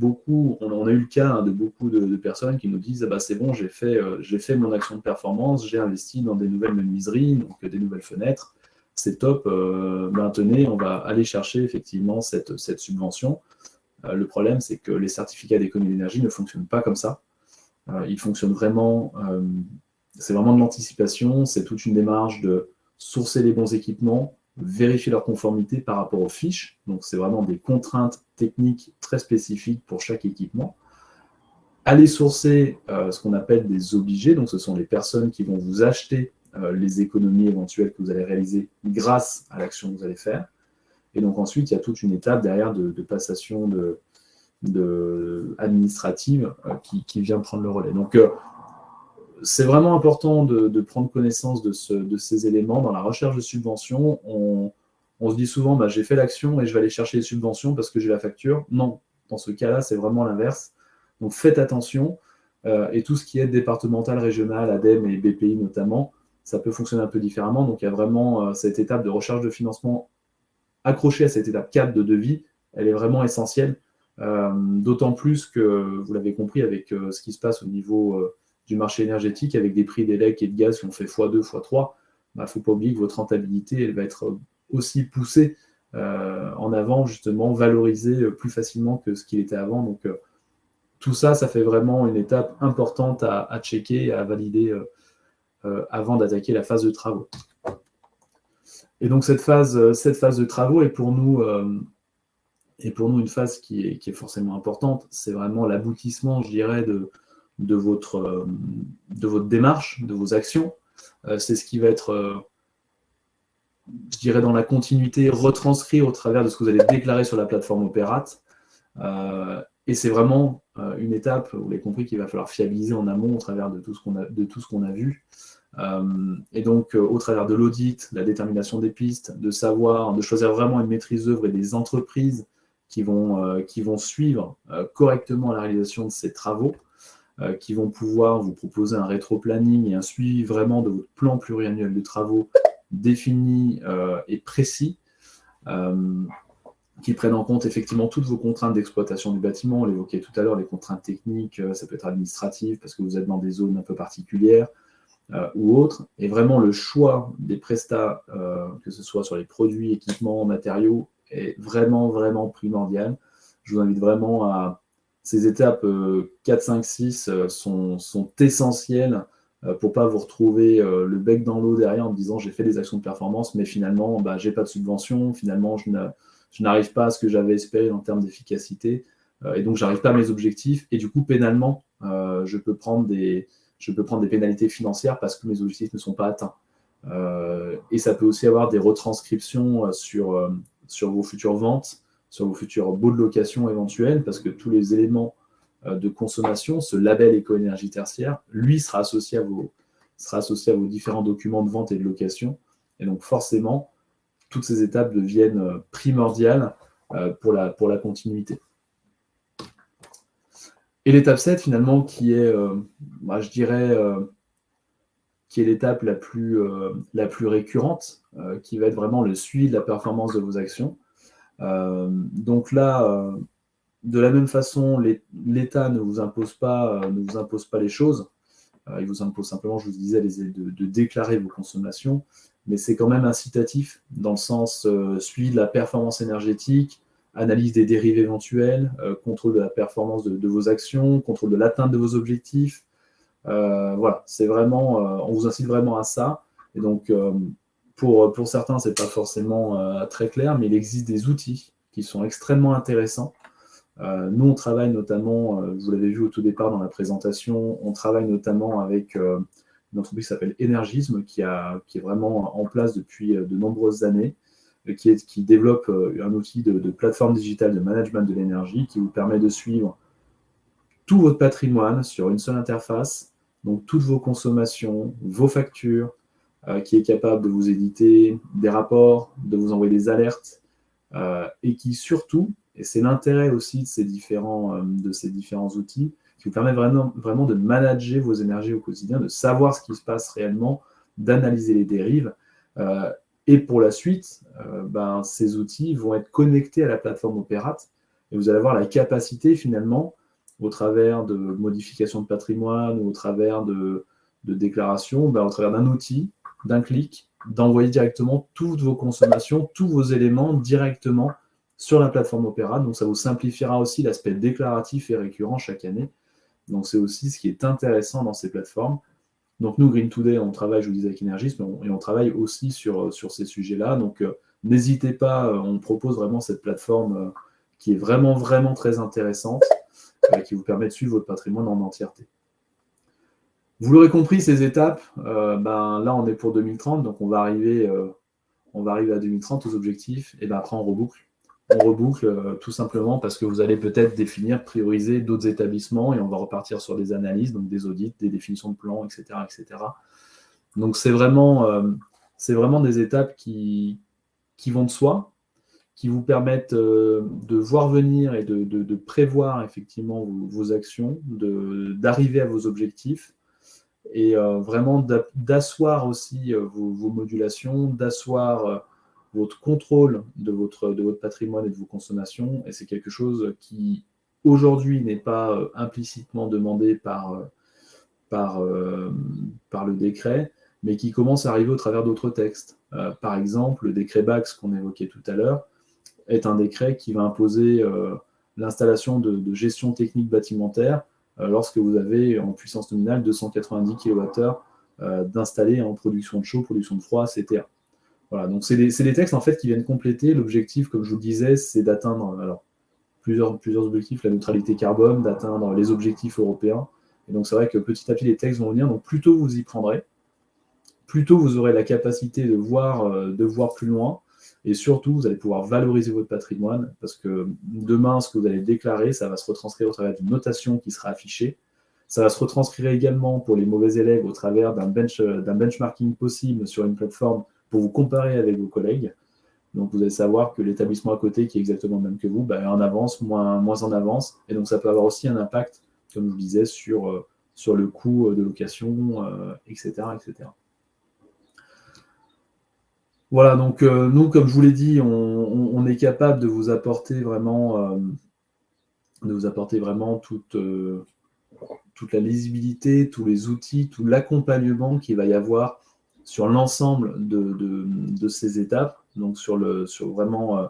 on a eu le cas de beaucoup de personnes qui nous disent ah bah, c'est bon, j'ai fait mon action de performance, j'ai investi dans des nouvelles menuiseries, donc des nouvelles fenêtres, c'est top, tenez, on va aller chercher effectivement cette subvention. Le problème, c'est que les certificats d'économie d'énergie ne fonctionnent pas comme ça. Ils fonctionnent vraiment, c'est vraiment de l'anticipation, c'est toute une démarche de sourcer les bons équipements, vérifier leur conformité par rapport aux fiches. Donc, c'est vraiment des contraintes techniques très spécifiques pour chaque équipement. Aller sourcer ce qu'on appelle des obligés. Donc, ce sont les personnes qui vont vous acheter les économies éventuelles que vous allez réaliser grâce à l'action que vous allez faire. Et donc, ensuite, il y a toute une étape derrière de passation administrative qui vient prendre le relais. Donc, c'est vraiment important de prendre connaissance de ces éléments. Dans la recherche de subventions, on se dit souvent bah, j'ai fait l'action et je vais aller chercher les subventions parce que j'ai la facture. Non, dans ce cas-là, c'est vraiment l'inverse. Donc faites attention. Et tout ce qui est départemental, régional, ADEME et BPI notamment, ça peut fonctionner un peu différemment. Donc il y a vraiment cette étape de recherche de financement accrochée à cette étape 4 de devis. Elle est vraiment essentielle. D'autant plus que, vous l'avez compris, avec ce qui se passe au niveau du marché énergétique, avec des prix d'élec et de gaz qui ont fait x2, x3, il ne faut pas oublier que votre rentabilité elle va être aussi poussée en avant, justement, valorisée plus facilement que ce qu'il était avant. Donc, tout ça, ça fait vraiment une étape importante à checker et à valider avant d'attaquer la phase de travaux. Et donc, cette phase de travaux est pour nous une phase qui est forcément importante. C'est vraiment l'aboutissement, je dirais, de votre démarche, de vos actions. C'est ce qui va être, je dirais, dans la continuité, retranscrit au travers de ce que vous allez déclarer sur la plateforme Opérate. Et c'est vraiment une étape, vous l'avez compris, qu'il va falloir fiabiliser en amont au travers de tout ce qu'on a vu. Et donc, au travers de l'audit, la détermination des pistes, de choisir vraiment une maîtrise d'œuvre et des entreprises qui vont suivre correctement la réalisation de ces travaux, qui vont pouvoir vous proposer un rétro-planning et un suivi vraiment de votre plan pluriannuel de travaux défini et précis, qui prennent en compte effectivement toutes vos contraintes d'exploitation du bâtiment. On l'évoquait tout à l'heure, les contraintes techniques, ça peut être administratif parce que vous êtes dans des zones un peu particulières, ou autres. Et vraiment, le choix des prestats, que ce soit sur les produits, équipements, matériaux, est vraiment, vraiment primordial. Je vous invite vraiment à... Ces étapes 4, 5, 6 sont essentielles pour ne pas vous retrouver le bec dans l'eau derrière en me disant j'ai fait des actions de performance, mais finalement, je n'ai pas de subvention, finalement, je n'arrive pas à ce que j'avais espéré en termes d'efficacité, et donc je n'arrive pas à mes objectifs, et du coup, pénalement, je peux prendre des pénalités financières parce que mes objectifs ne sont pas atteints. Et ça peut aussi avoir des retranscriptions sur vos futures ventes, sur vos futurs baux de location éventuels, parce que tous les éléments de consommation, ce label éco-énergie tertiaire, lui sera associé à vos différents documents de vente et de location. Et donc forcément, toutes ces étapes deviennent primordiales pour la continuité. Et l'étape 7, finalement, qui est, je dirais, qui est l'étape la plus récurrente, qui va être vraiment le suivi de la performance de vos actions. Donc là, de la même façon, l'État ne vous impose pas les choses. Il vous impose simplement, je vous disais, de déclarer vos consommations, mais c'est quand même incitatif dans le sens suivi de la performance énergétique, analyse des dérives éventuelles, contrôle de la performance de vos actions, contrôle de l'atteinte de vos objectifs. Voilà, c'est vraiment, on vous incite vraiment à ça. Et donc, pour certains, c'est pas forcément très clair, mais il existe des outils qui sont extrêmement intéressants. Nous, on travaille notamment, vous l'avez vu au tout départ dans la présentation, on travaille notamment avec une entreprise qui s'appelle Énergisme, qui est vraiment en place depuis de nombreuses années, qui développe un outil de plateforme digitale de management de l'énergie qui vous permet de suivre tout votre patrimoine sur une seule interface, donc toutes vos consommations, vos factures, qui est capable de vous éditer des rapports, de vous envoyer des alertes, et qui surtout, et c'est l'intérêt aussi de ces différents outils, qui vous permet vraiment de manager vos énergies au quotidien, de savoir ce qui se passe réellement, d'analyser les dérives. Et pour la suite, ces outils vont être connectés à la plateforme Opérate, et vous allez avoir la capacité finalement, au travers de modifications de patrimoine ou au travers de déclarations, au travers d'un outil, d'un clic, d'envoyer directement toutes vos consommations, tous vos éléments directement sur la plateforme Opérate. Donc ça vous simplifiera aussi l'aspect déclaratif et récurrent chaque année. Donc c'est aussi ce qui est intéressant dans ces plateformes. Donc nous, Green Today, on travaille, je vous disais, avec Énergisme, et on travaille aussi sur ces sujets-là. Donc n'hésitez pas, on propose vraiment cette plateforme qui est vraiment, vraiment très intéressante, qui vous permet de suivre votre patrimoine en entièreté. Vous l'aurez compris, ces étapes, là on est pour 2030, donc on va arriver à 2030 aux objectifs, et après on reboucle. On reboucle tout simplement parce que vous allez peut-être définir, prioriser d'autres établissements, et on va repartir sur des analyses, donc des audits, des définitions de plans, etc. etc. Donc c'est vraiment des étapes qui vont de soi, qui vous permettent de voir venir et de prévoir effectivement vos actions, d'arriver à vos objectifs, et vraiment d'asseoir aussi vos modulations, d'asseoir votre contrôle de votre patrimoine et de vos consommations. Et c'est quelque chose qui, aujourd'hui, n'est pas implicitement demandé par le décret, mais qui commence à arriver au travers d'autres textes. Par exemple, le décret BACS qu'on évoquait tout à l'heure est un décret qui va imposer l'installation de gestion technique bâtimentaire lorsque vous avez en puissance nominale 290 kWh d'installer en production de chaud, production de froid, CTA. Voilà, donc c'est des textes en fait qui viennent compléter. L'objectif, comme je vous le disais, c'est d'atteindre plusieurs objectifs, la neutralité carbone, d'atteindre les objectifs européens. Et donc c'est vrai que petit à petit les textes vont venir, donc plus tôt vous y prendrez, plus tôt vous aurez la capacité de voir plus loin, et surtout vous allez pouvoir valoriser votre patrimoine, parce que demain, ce que vous allez déclarer, ça va se retranscrire au travers d'une notation qui sera affichée. Ça va se retranscrire également pour les mauvais élèves au travers d'un benchmarking possible sur une plateforme pour vous comparer avec vos collègues. Donc vous allez savoir que l'établissement à côté, qui est exactement le même que vous, en avance, moins en avance. Et donc ça peut avoir aussi un impact, comme je vous disais, sur le coût de location, etc., etc. Voilà, donc nous, comme je vous l'ai dit, on est capable de vous apporter vraiment, toute toute la lisibilité, tous les outils, tout l'accompagnement qu'il va y avoir sur l'ensemble de ces étapes, donc sur vraiment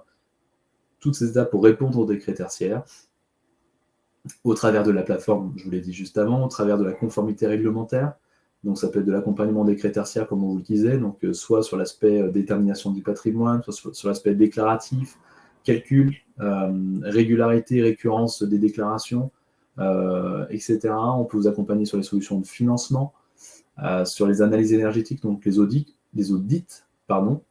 toutes ces étapes pour répondre au décret tertiaire, au travers de la plateforme, je vous l'ai dit juste avant, au travers de la conformité réglementaire. Donc ça peut être de l'accompagnement décret tertiaire, comme on vous le disait, donc soit sur l'aspect détermination du patrimoine, soit sur l'aspect déclaratif, calcul, régularité, récurrence des déclarations, etc. On peut vous accompagner sur les solutions de financement, sur les analyses énergétiques, donc les audits, pardon.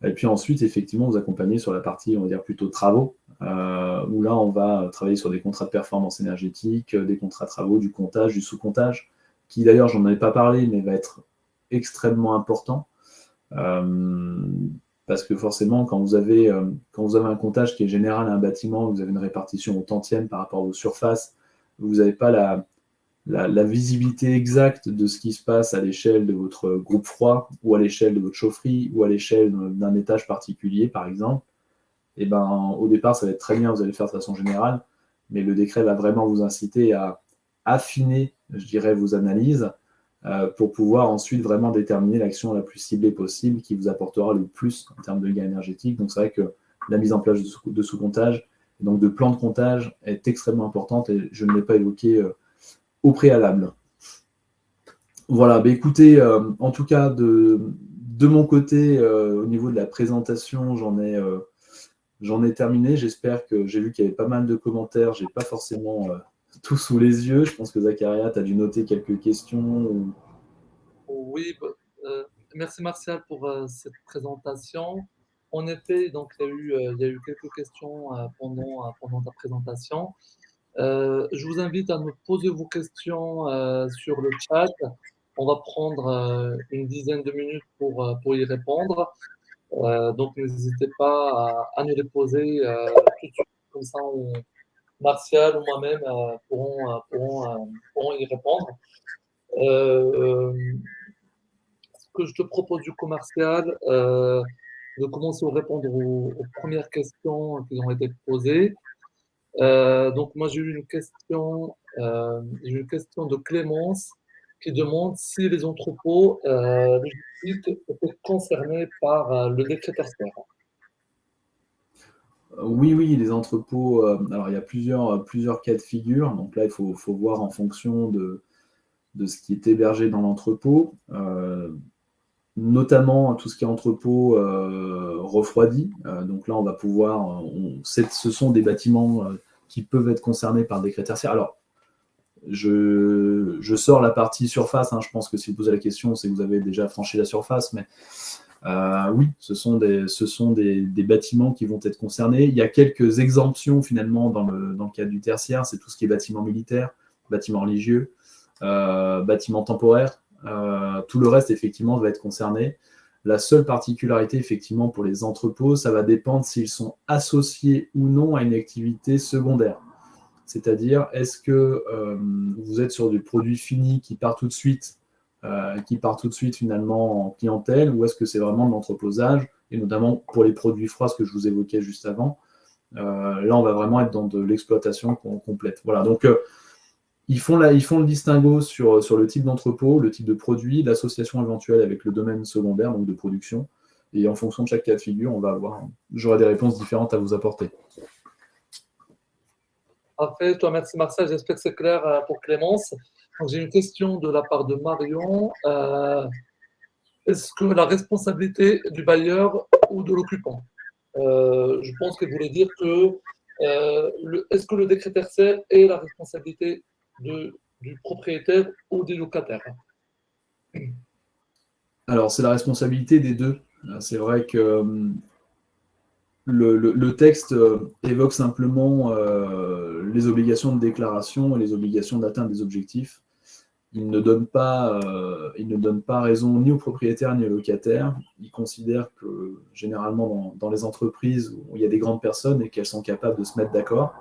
Et puis ensuite, effectivement, vous accompagner sur la partie, on va dire, plutôt travaux, où là, on va travailler sur des contrats de performance énergétique, des contrats de travaux, du comptage, du sous-comptage, qui d'ailleurs, j'en avais pas parlé, mais va être extrêmement important. Parce que forcément, quand vous avez un comptage qui est général à un bâtiment, vous avez une répartition au tantième par rapport aux surfaces, vous n'avez pas la visibilité exacte de ce qui se passe à l'échelle de votre groupe froid, ou à l'échelle de votre chaufferie, ou à l'échelle d'un étage particulier, par exemple. Et ben, au départ, ça va être très bien, vous allez le faire de façon générale, mais le décret va vraiment vous inciter à affiner, je dirais, vos analyses pour pouvoir ensuite vraiment déterminer l'action la plus ciblée possible qui vous apportera le plus en termes de gains énergétiques. Donc c'est vrai que la mise en place de sous-comptage, et donc de plan de comptage, est extrêmement importante et je ne l'ai pas évoqué au préalable. Voilà, bah écoutez, en tout cas, de mon côté, au niveau de la présentation, j'en ai terminé. J'espère que j'ai vu qu'il y avait pas mal de commentaires. Je n'ai pas forcément tout sous les yeux. Je pense que Zacharia, tu as dû noter quelques questions. Oui, merci Martial pour cette présentation. En effet, donc il y a eu quelques questions pendant ta présentation. Je vous invite à me poser vos questions sur le chat. On va prendre une dizaine de minutes pour y répondre. Donc n'hésitez pas à nous les poser tout de suite, comme ça Martial ou moi-même pourront y répondre. Euh, Ce que je te propose du commercial, de commencer à répondre aux premières questions qui ont été posées. Donc moi j'ai eu une question de Clémence qui demande si les entrepôts logistiques étaient concernés par le décret tertiaire. Oui, oui, les entrepôts. Alors, il y a plusieurs cas de figure. Donc là, il faut voir en fonction de ce qui est hébergé dans l'entrepôt. Notamment tout ce qui est entrepôt refroidi. Donc là, on va pouvoir. Ce sont des bâtiments qui peuvent être concernés par le décret tertiaire. Alors, je sors la partie surface. Je pense que si vous posez la question, c'est que vous avez déjà franchi la surface. Mais oui, ce sont des bâtiments qui vont être concernés. Il y a quelques exemptions finalement dans le cadre du tertiaire. C'est tout ce qui est bâtiment militaire, bâtiment religieux, bâtiment temporaire. Tout le reste, effectivement, va être concerné. La seule particularité, effectivement, pour les entrepôts, ça va dépendre s'ils sont associés ou non à une activité secondaire. C'est-à-dire, est-ce que vous êtes sur du produit fini qui part tout de suite finalement en clientèle, ou est-ce que c'est vraiment de l'entreposage, et notamment pour les produits froids, ce que je vous évoquais juste avant. Là, on va vraiment être dans de l'exploitation complète. Voilà, donc ils font le distinguo sur le type d'entrepôt, le type de produit, l'association éventuelle avec le domaine secondaire, donc de production. Et en fonction de chaque cas de figure, j'aurai des réponses différentes à vous apporter. Parfait, toi merci Marcel, j'espère que c'est clair pour Clémence. Donc j'ai une question de la part de Marion. Est-ce que la responsabilité du bailleur ou de l'occupant? Je pense qu'elle voulait dire que est-ce que le décret tertiaire est la responsabilité du propriétaire ou des locataires? Alors, c'est la responsabilité des deux. C'est vrai que le texte évoque simplement les obligations de déclaration et les obligations d'atteinte des objectifs. Il ne donne pas raison ni aux propriétaires ni aux locataires. Il considère que généralement dans les entreprises où il y a des grandes personnes et qu'elles sont capables de se mettre d'accord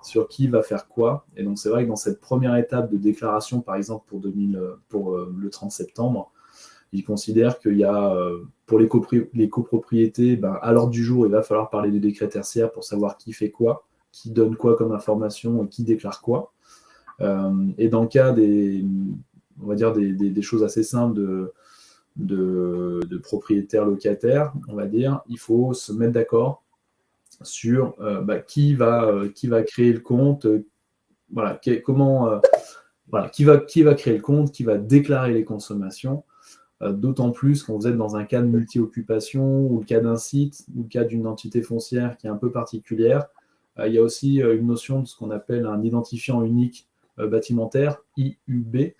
sur qui va faire quoi. Et donc c'est vrai que dans cette première étape de déclaration, par exemple pour le 30 septembre, il considère qu'il y a, pour les copropriétés, à l'ordre du jour, il va falloir parler du décret tertiaire pour savoir qui fait quoi, qui donne quoi comme information et qui déclare quoi. Et dans le cas on va dire des choses assez simples de propriétaires locataires, on va dire, il faut se mettre d'accord sur qui va créer le compte, voilà, voilà, qui va créer le compte, qui va déclarer les consommations. D'autant plus quand vous êtes dans un cas de multi-occupation ou le cas d'un site ou le cas d'une entité foncière qui est un peu particulière. Il y a aussi une notion de ce qu'on appelle un identifiant unique bâtimentaire, IUB,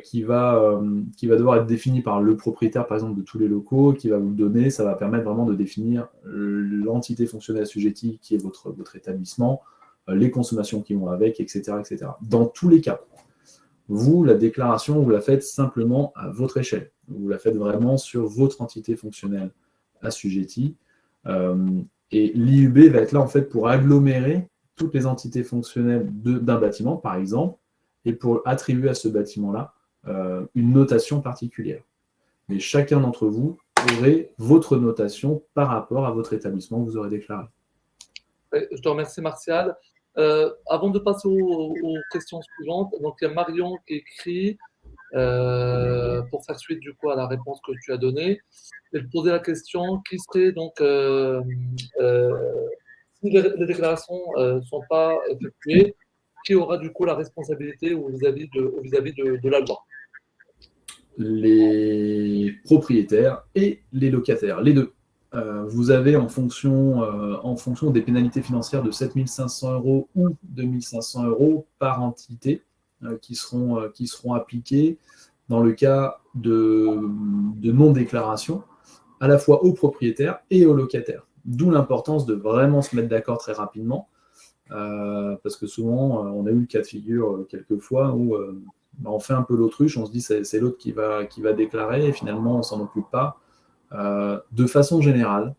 qui va devoir être défini par le propriétaire, par exemple, de tous les locaux, qui va vous le donner. Ça va permettre vraiment de définir l'entité fonctionnelle assujettie qui est votre établissement, les consommations qui vont avec, etc., etc. Dans tous les cas, vous, la déclaration, vous la faites simplement à votre échelle. Vous la faites vraiment sur votre entité fonctionnelle assujettie. Et l'IUB va être là, en fait, pour agglomérer toutes les entités fonctionnelles d'un bâtiment, par exemple, et pour attribuer à ce bâtiment-là une notation particulière. Mais chacun d'entre vous aurait votre notation par rapport à votre établissement que vous aurez déclaré. Je te remercie, Martial. Avant de passer aux questions suivantes, donc il y a Marion qui écrit pour faire suite du coup à la réponse que tu as donnée. Elle posait la question qui serait donc si les déclarations ne sont pas effectuées, qui aura du coup la responsabilité vis-à-vis de la loi? Les propriétaires et les locataires, les deux. Vous avez en fonction des pénalités financières de 7 500 € ou 2 500 € par entité qui seront appliquées dans le cas de non-déclaration, à la fois aux propriétaires et aux locataires. D'où l'importance de vraiment se mettre d'accord très rapidement, parce que souvent, on a eu le cas de figure quelquefois où on fait un peu l'autruche, on se dit c'est l'autre qui va déclarer, et finalement, on ne s'en occupe pas. De façon générale,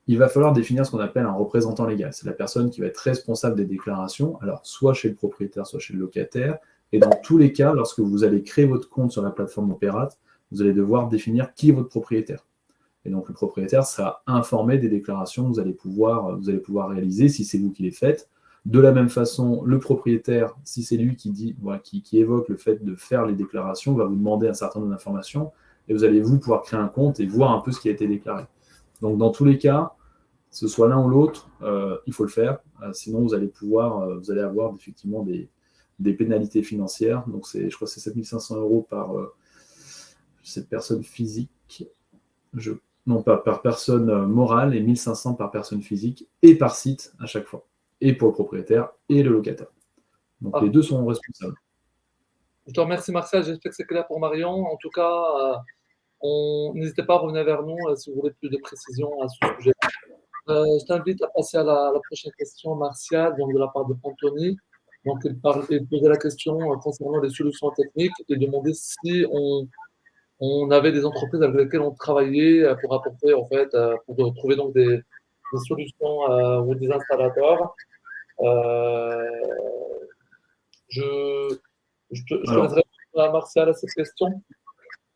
il va falloir définir ce qu'on appelle un représentant légal. C'est la personne qui va être responsable des déclarations, alors soit chez le propriétaire, soit chez le locataire. Et dans tous les cas, lorsque vous allez créer votre compte sur la plateforme Opérate, vous allez devoir définir qui est votre propriétaire. Et donc le propriétaire sera informé des déclarations que vous allez pouvoir réaliser si c'est vous qui les faites. De la même façon, le propriétaire, si c'est lui qui évoque le fait de faire les déclarations, va vous demander un certain nombre d'informations et vous allez pouvoir créer un compte et voir un peu ce qui a été déclaré. Donc dans tous les cas, que ce soit l'un ou l'autre, il faut le faire. Sinon, vous allez avoir effectivement des pénalités financières. Donc je crois que c'est 7 500 € par cette personne physique. Non, pas par personne morale, et 1 500 par personne physique et par site à chaque fois. Et pour le propriétaire et le locataire. Donc les deux sont responsables. Je te remercie, Martial. J'espère que c'est clair pour Marion. En tout cas, n'hésitez pas à revenir vers nous si vous voulez plus de précisions à ce sujet. Je t'invite à passer à la prochaine question, Martial, donc de la part de Anthony. Donc, il posait la question concernant les solutions techniques et demandait si on avait des entreprises avec lesquelles on travaillait pour apporter, en fait, pour trouver donc des solutions ou des installateurs. Euh, je te laisserai répondre à Martial à cette question.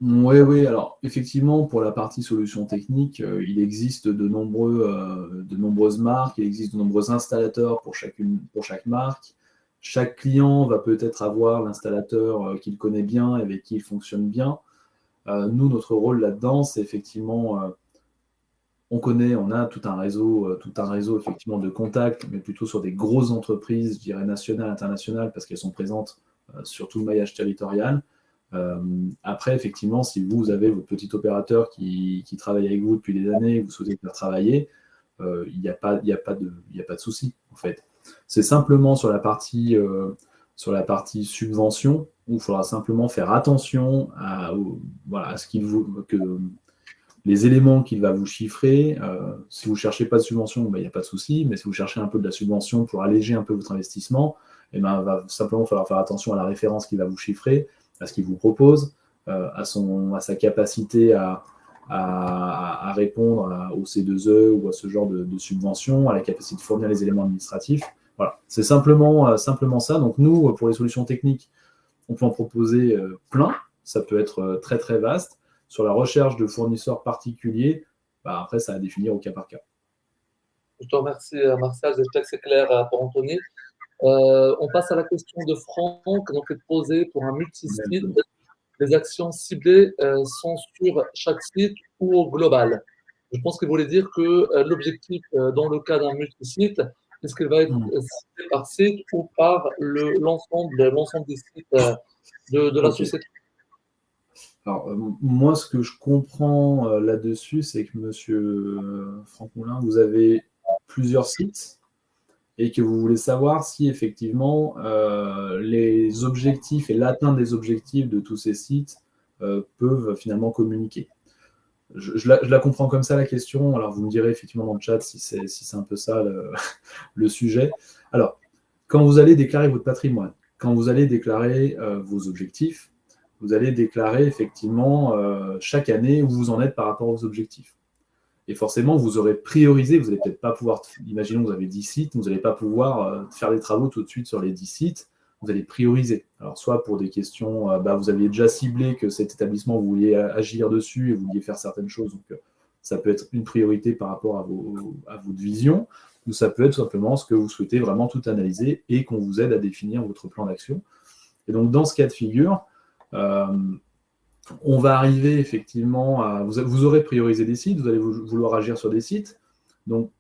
Oui. Alors, effectivement, pour la partie solutions techniques, il existe de nombreuses marques, il existe de nombreux installateurs pour chaque marque. Chaque client va peut-être avoir l'installateur qu'il connaît bien et avec qui il fonctionne bien. Nous, notre rôle là-dedans, c'est effectivement, on a tout un réseau effectivement de contacts, mais plutôt sur des grosses entreprises, je dirais nationales, internationales, parce qu'elles sont présentes sur tout le maillage territorial. Après, effectivement, si vous avez votre petit opérateur qui travaille avec vous depuis des années et que vous souhaitez faire travailler, il n'y a pas de souci, en fait. C'est simplement sur la partie subvention où il faudra simplement faire attention à ce que les éléments qu'il va vous chiffrer. Si vous ne cherchez pas de subvention, il n'y a pas de souci, mais si vous cherchez un peu de la subvention pour alléger un peu votre investissement, il va simplement falloir faire attention à la référence qu'il va vous chiffrer, à ce qu'il vous propose, à sa capacité à répondre au C2E ou à ce genre de subvention, à la capacité de fournir les éléments administratifs. Voilà, c'est simplement ça. Donc nous, pour les solutions techniques, on peut en proposer plein. Ça peut être très très vaste. Sur la recherche de fournisseurs particuliers, après, ça à définir au cas par cas. Je te remercie, Martial. J'espère que c'est clair pour Anthony. On passe à la question de Franck, donc posée pour un multisite. D'accord. Les actions ciblées sont sur chaque site ou au global. Je pense qu'il voulait dire que l'objectif, dans le cas d'un multisite, est-ce qu'il va être Hmm. ciblé par site ou par l'ensemble des sites de la Ok. société? Alors, moi, ce que je comprends là-dessus, c'est que monsieur Franck Moulin, vous avez plusieurs sites et que vous voulez savoir si effectivement les objectifs et l'atteinte des objectifs de tous ces sites peuvent finalement communiquer. Je la comprends comme ça la question. Alors vous me direz effectivement dans le chat si c'est un peu ça le sujet. Alors, quand vous allez déclarer votre patrimoine, quand vous allez déclarer vos objectifs, vous allez déclarer effectivement chaque année où vous en êtes par rapport aux objectifs. Et forcément, vous aurez priorisé, vous n'allez peut-être pas pouvoir, imaginons que vous avez 10 sites, vous n'allez pas pouvoir faire des travaux tout de suite sur les 10 sites, vous allez prioriser. Alors, soit pour des questions, vous aviez déjà ciblé que cet établissement, vous vouliez agir dessus et vous vouliez faire certaines choses, donc ça peut être une priorité par rapport à votre vision, ou ça peut être simplement ce que vous souhaitez vraiment tout analyser et qu'on vous aide à définir votre plan d'action. Et donc, dans ce cas de figure, on va arriver effectivement à. Vous aurez priorisé des sites, vous allez vouloir agir sur des sites. Donc,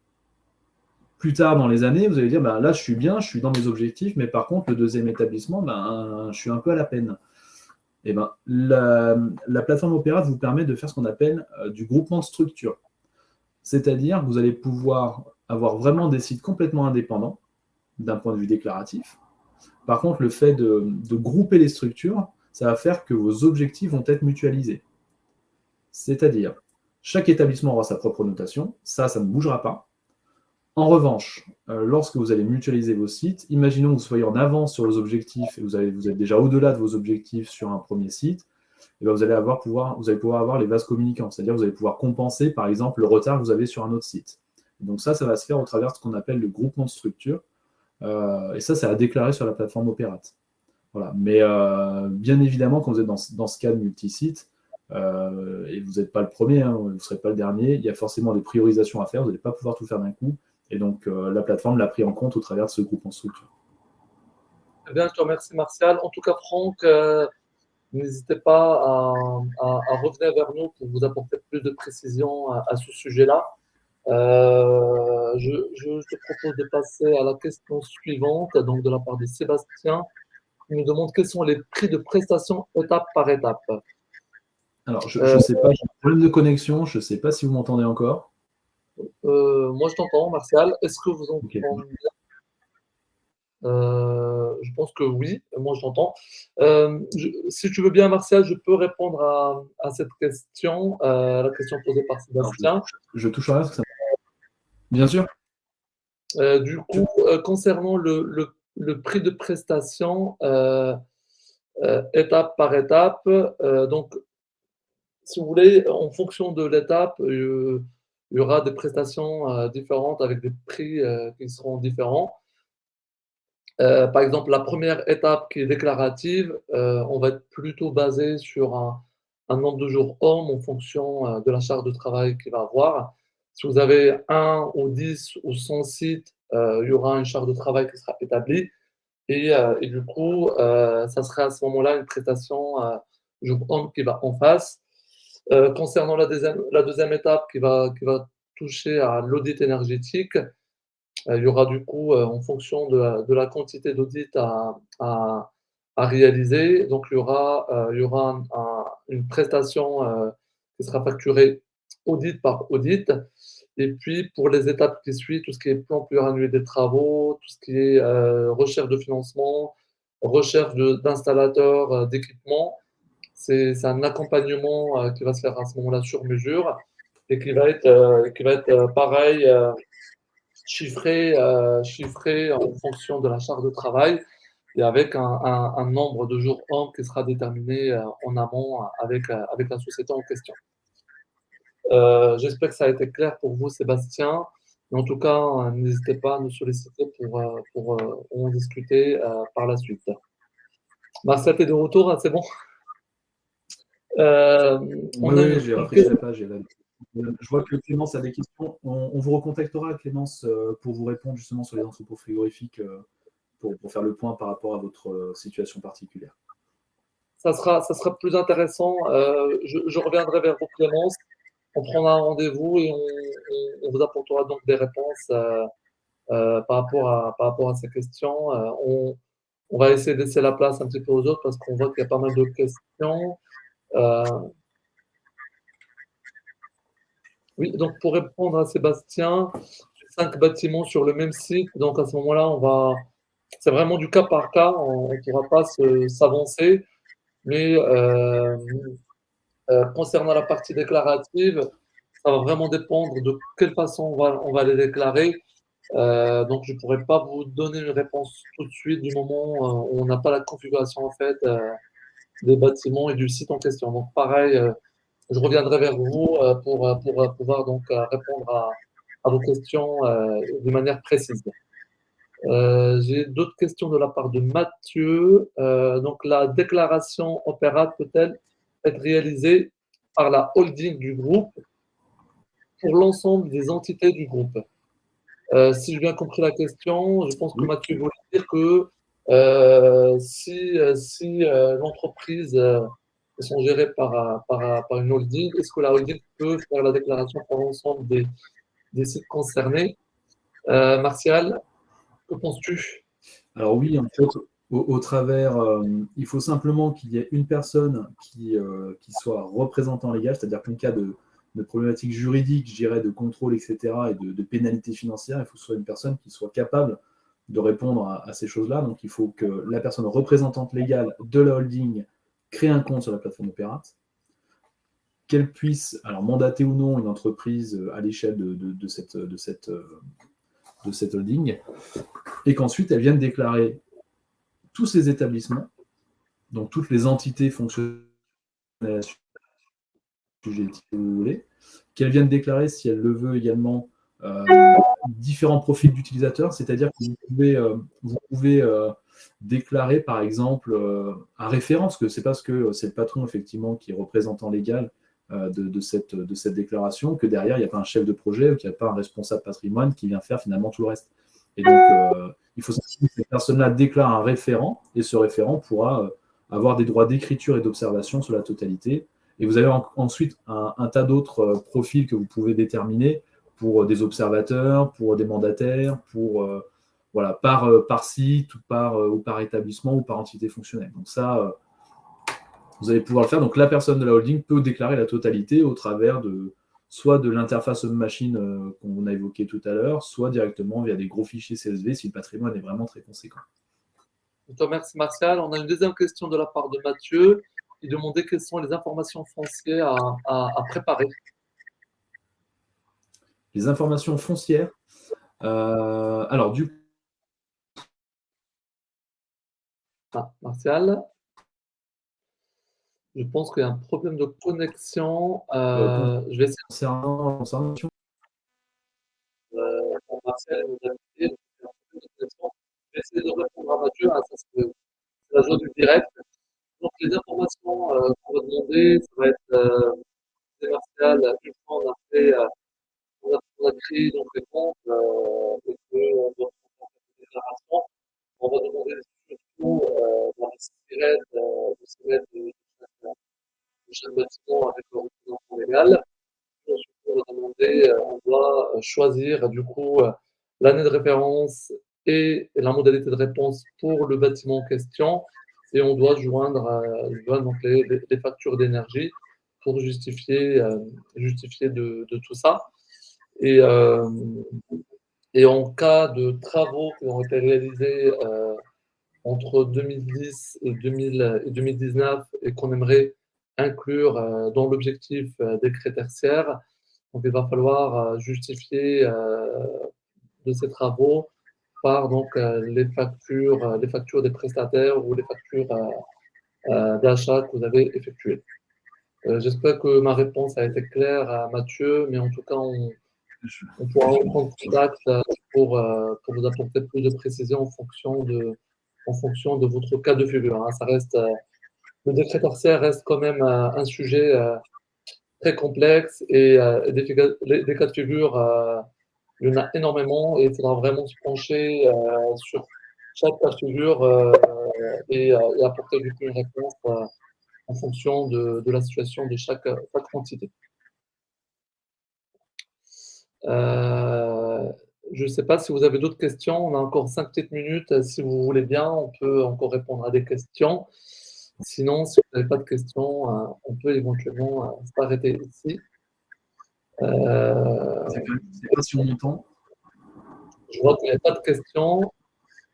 plus tard dans les années, vous allez dire là, je suis bien, je suis dans mes objectifs, mais par contre, le deuxième établissement, je suis un peu à la peine. Et la plateforme Opéra vous permet de faire ce qu'on appelle du groupement de structure. C'est-à-dire que vous allez pouvoir avoir vraiment des sites complètement indépendants d'un point de vue déclaratif. Par contre, le fait de grouper les structures, ça va faire que vos objectifs vont être mutualisés. C'est-à-dire, chaque établissement aura sa propre notation, ça ne bougera pas. En revanche, lorsque vous allez mutualiser vos sites, imaginons que vous soyez en avance sur les objectifs et vous êtes déjà au-delà de vos objectifs sur un premier site, et vous allez pouvoir avoir les vases communicants, c'est-à-dire que vous allez pouvoir compenser par exemple le retard que vous avez sur un autre site. Et donc ça va se faire au travers de ce qu'on appelle le groupement de structure, et ça à déclarer sur la plateforme Opérate. Voilà. Mais bien évidemment, quand vous êtes dans ce cas de multisite, et vous n'êtes pas le premier, vous ne serez pas le dernier, il y a forcément des priorisations à faire, vous n'allez pas pouvoir tout faire d'un coup. Et donc, la plateforme l'a pris en compte au travers de ce groupe en structure. Eh bien, je te remercie, Martial. En tout cas, Franck, n'hésitez pas à revenir vers nous pour vous apporter plus de précision à ce sujet-là. Je te propose de passer à la question suivante, donc de la part de Sébastien, qui nous demande quels sont les prix de prestation étape par étape. Alors, je ne sais pas, j'ai un problème de connexion, je ne sais pas si vous m'entendez encore. Moi, je t'entends, Martial. Est-ce que vous Okay. entendez bien? Je pense que oui, moi je t'entends. Si tu veux bien, Martial, je peux répondre à cette question, la question posée par Alors, Sébastien. je touche à rien parce que ça. Bien sûr. Du coup, concernant le prix de prestation, étape par étape, donc si vous voulez, en fonction de l'étape, il y aura des prestations différentes avec des prix qui seront différents. Par exemple, la première étape qui est déclarative, on va être plutôt basé sur un nombre de jours hommes en fonction de la charge de travail qu'il va avoir. Si vous avez 1 ou 10 ou 100 sites, il y aura une charge de travail qui sera établie et du coup, ça sera à ce moment-là une prestation jour homme qui va en face. Concernant la deuxième étape qui va toucher à l'audit énergétique, il y aura du coup, en fonction de la quantité d'audits à réaliser, donc il y aura une prestation qui sera facturée audit par audit. Et puis pour les étapes qui suivent, tout ce qui est plan pluriannuel des travaux, tout ce qui est recherche de financement, recherche d'installateurs d'équipements, c'est un accompagnement qui va se faire à ce moment-là sur mesure et qui va être pareil, chiffré en fonction de la charge de travail et avec un nombre de jours hommes qui sera déterminé en amont avec la société en question. J'espère que ça a été clair pour vous, Sébastien. En tout cas, n'hésitez pas à nous solliciter pour en discuter par la suite. Marcel, t'es de retour, hein, c'est bon? On a Oui, j'ai rafraîchi la page. Je vois que Clémence a des questions. On vous recontactera, Clémence, pour vous répondre justement sur les entrepôts frigorifiques pour faire le point par rapport à votre situation particulière. Ça sera plus intéressant. Je reviendrai vers vous, Clémence. On prendra un rendez-vous et on vous apportera donc des réponses par rapport à ces questions. On va essayer de laisser la place un petit peu aux autres parce qu'on voit qu'il y a pas mal de questions. Oui, donc pour répondre à Sébastien, 5 bâtiments sur le même site. Donc à ce moment-là, c'est vraiment du cas par cas. On ne pourra pas s'avancer. Mais concernant la partie déclarative, ça va vraiment dépendre de quelle façon on va les déclarer. Donc, je ne pourrais pas vous donner une réponse tout de suite du moment où on n'a pas la configuration en fait des bâtiments et du site en question. Donc, pareil, je reviendrai vers vous pour pouvoir donc répondre à vos questions de manière précise. J'ai d'autres questions de la part de Mathieu. Donc, la déclaration Opéra peut-elle être réalisée par la holding du groupe pour l'ensemble des entités du groupe? Si j'ai bien compris la question, je pense que Oui. Mathieu voulait dire que si l'entreprise sont gérées par une holding, est-ce que la holding peut faire la déclaration pour l'ensemble des sites concernés? Martial, que penses-tu? Alors oui, en fait, au travers, il faut simplement qu'il y ait une personne qui soit représentant légal, c'est-à-dire qu'en cas de problématiques juridiques, je dirais, de contrôle, etc., et de pénalités financières, il faut que ce soit une personne qui soit capable de répondre à ces choses-là. Donc il faut que la personne représentante légale de la holding crée un compte sur la plateforme Opérate, qu'elle puisse, alors mandater ou non une entreprise à l'échelle de cette holding, et qu'ensuite elle vienne déclarer tous ces établissements, donc toutes les entités fonctionnelles si vous voulez, qu'elles viennent déclarer, si elles le veulent également, différents profils d'utilisateurs, c'est-à-dire que vous pouvez déclarer par exemple un référent, parce que c'est parce que c'est le patron effectivement qui est représentant légal de cette déclaration, que derrière il n'y a pas un chef de projet ou qu'il n'y a pas un responsable patrimoine qui vient faire finalement tout le reste. Et donc il faut que cette personne-là déclare un référent, et ce référent pourra avoir des droits d'écriture et d'observation sur la totalité. Et vous avez ensuite un tas d'autres profils que vous pouvez déterminer pour des observateurs, pour des mandataires, pour voilà, par site ou par établissement ou par entité fonctionnelle. Donc ça, vous allez pouvoir le faire. Donc la personne de la holding peut déclarer la totalité au travers soit de l'interface homme-machine qu'on a évoqué tout à l'heure, soit directement via des gros fichiers CSV si le patrimoine est vraiment très conséquent. Je te remercie, Martial. On a une deuxième question de la part de Mathieu. Il demandait quelles sont les informations foncières à préparer. Les informations foncières. Alors, du Martial, je pense qu'il y a un problème de connexion. Je vais essayer concernant pour Martial nous inviter. Je vais essayer de répondre à Mathieu. Ça, c'est la joie du direct. Donc, les informations qu'on va demander, ça va être Martial. Une fois on a fait, on a créé donc les comptes et qu'on doit faire une déclaration, on va demander surtout la de chaque bâtiment avec le représentant légal. Ensuite, on doit choisir du coup l'année de référence et la modalité de réponse pour le bâtiment en question. Et on doit joindre donc les factures d'énergie pour justifier de tout ça. Et, euh, et en cas de travaux qui ont été réalisés entre 2010 et 2019 et qu'on aimerait inclure dans l'objectif décret tertiaire, donc il va falloir justifier de ces travaux par donc les factures des prestataires ou les factures d'achat que vous avez effectuées. J'espère que ma réponse a été claire à Mathieu, mais en tout cas, on pourra reprendre contact pour vous apporter plus de précision en fonction de votre cas de figure. Hein. Ça reste, le décret tertiaire reste quand même un sujet très complexe et des cas de figure, il y en a énormément et il faudra vraiment se pencher chaque cas de figure et apporter du coup une réponse en fonction de la situation de chaque entité. Je ne sais pas si vous avez d'autres questions. On a encore 5 petites minutes. Si vous voulez bien, on peut encore répondre à des questions. Sinon, si vous n'avez pas de questions, on peut éventuellement s'arrêter ici. Je ne sais pas si on m'entend. Je vois qu'il n'y a pas de questions.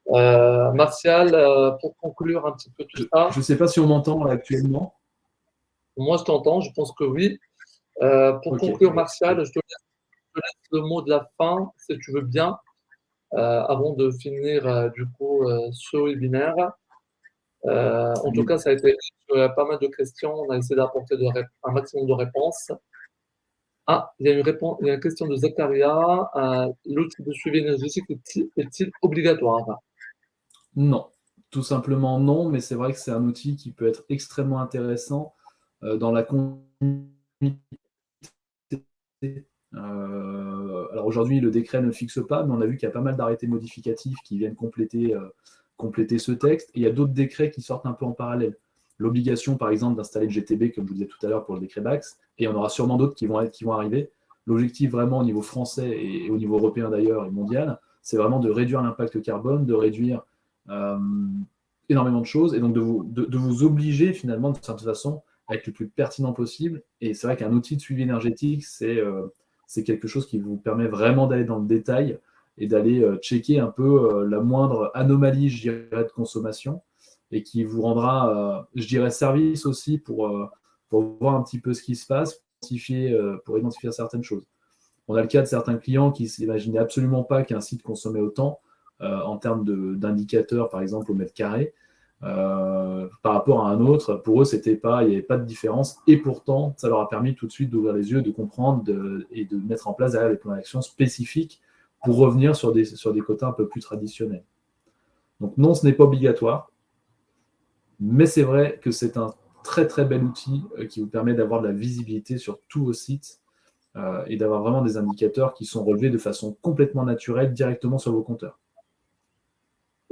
Martial, pour conclure un petit peu tout ça. Je ne sais pas si on m'entend là, actuellement. Moi, je t'entends, je pense que oui. Pour conclure, Martial, je te laisse le mot de la fin, si tu veux bien, avant de finir du coup ce webinaire. En tout cas, ça a été pas mal de questions. On a essayé d'apporter un maximum de réponses. Ah, il y a une question de Zakaria. L'outil de suivi énergétique est-il obligatoire? Non, tout simplement non, mais c'est vrai que c'est un outil qui peut être extrêmement intéressant dans la continuité. Alors aujourd'hui, le décret ne le fixe pas, mais on a vu qu'il y a pas mal d'arrêtés modificatifs qui viennent compléter ce texte. Et il y a d'autres décrets qui sortent un peu en parallèle. L'obligation, par exemple, d'installer le GTB, comme je vous disais tout à l'heure pour le décret BAX, et on aura sûrement d'autres qui vont arriver. L'objectif vraiment au niveau français et au niveau européen d'ailleurs et mondial, c'est vraiment de réduire l'impact carbone, de réduire énormément de choses, et donc de vous obliger finalement de cette façon à être le plus pertinent possible. Et c'est vrai qu'un outil de suivi énergétique, c'est quelque chose qui vous permet vraiment d'aller dans le détail et d'aller checker un peu la moindre anomalie, je dirais, de consommation, et qui vous rendra, je dirais, service aussi pour voir un petit peu ce qui se passe, pour identifier certaines choses. On a le cas de certains clients qui ne s'imaginaient absolument pas qu'un site consommait autant en termes d'indicateurs, par exemple, au mètre carré. Par rapport à un autre, pour eux, il n'y avait pas de différence, et pourtant, ça leur a permis tout de suite d'ouvrir les yeux, de comprendre et de mettre en place derrière des plans d'action spécifiques pour revenir sur des quotas un peu plus traditionnels. Donc non, ce n'est pas obligatoire, mais c'est vrai que c'est un très très bel outil qui vous permet d'avoir de la visibilité sur tous vos sites et d'avoir vraiment des indicateurs qui sont relevés de façon complètement naturelle directement sur vos compteurs.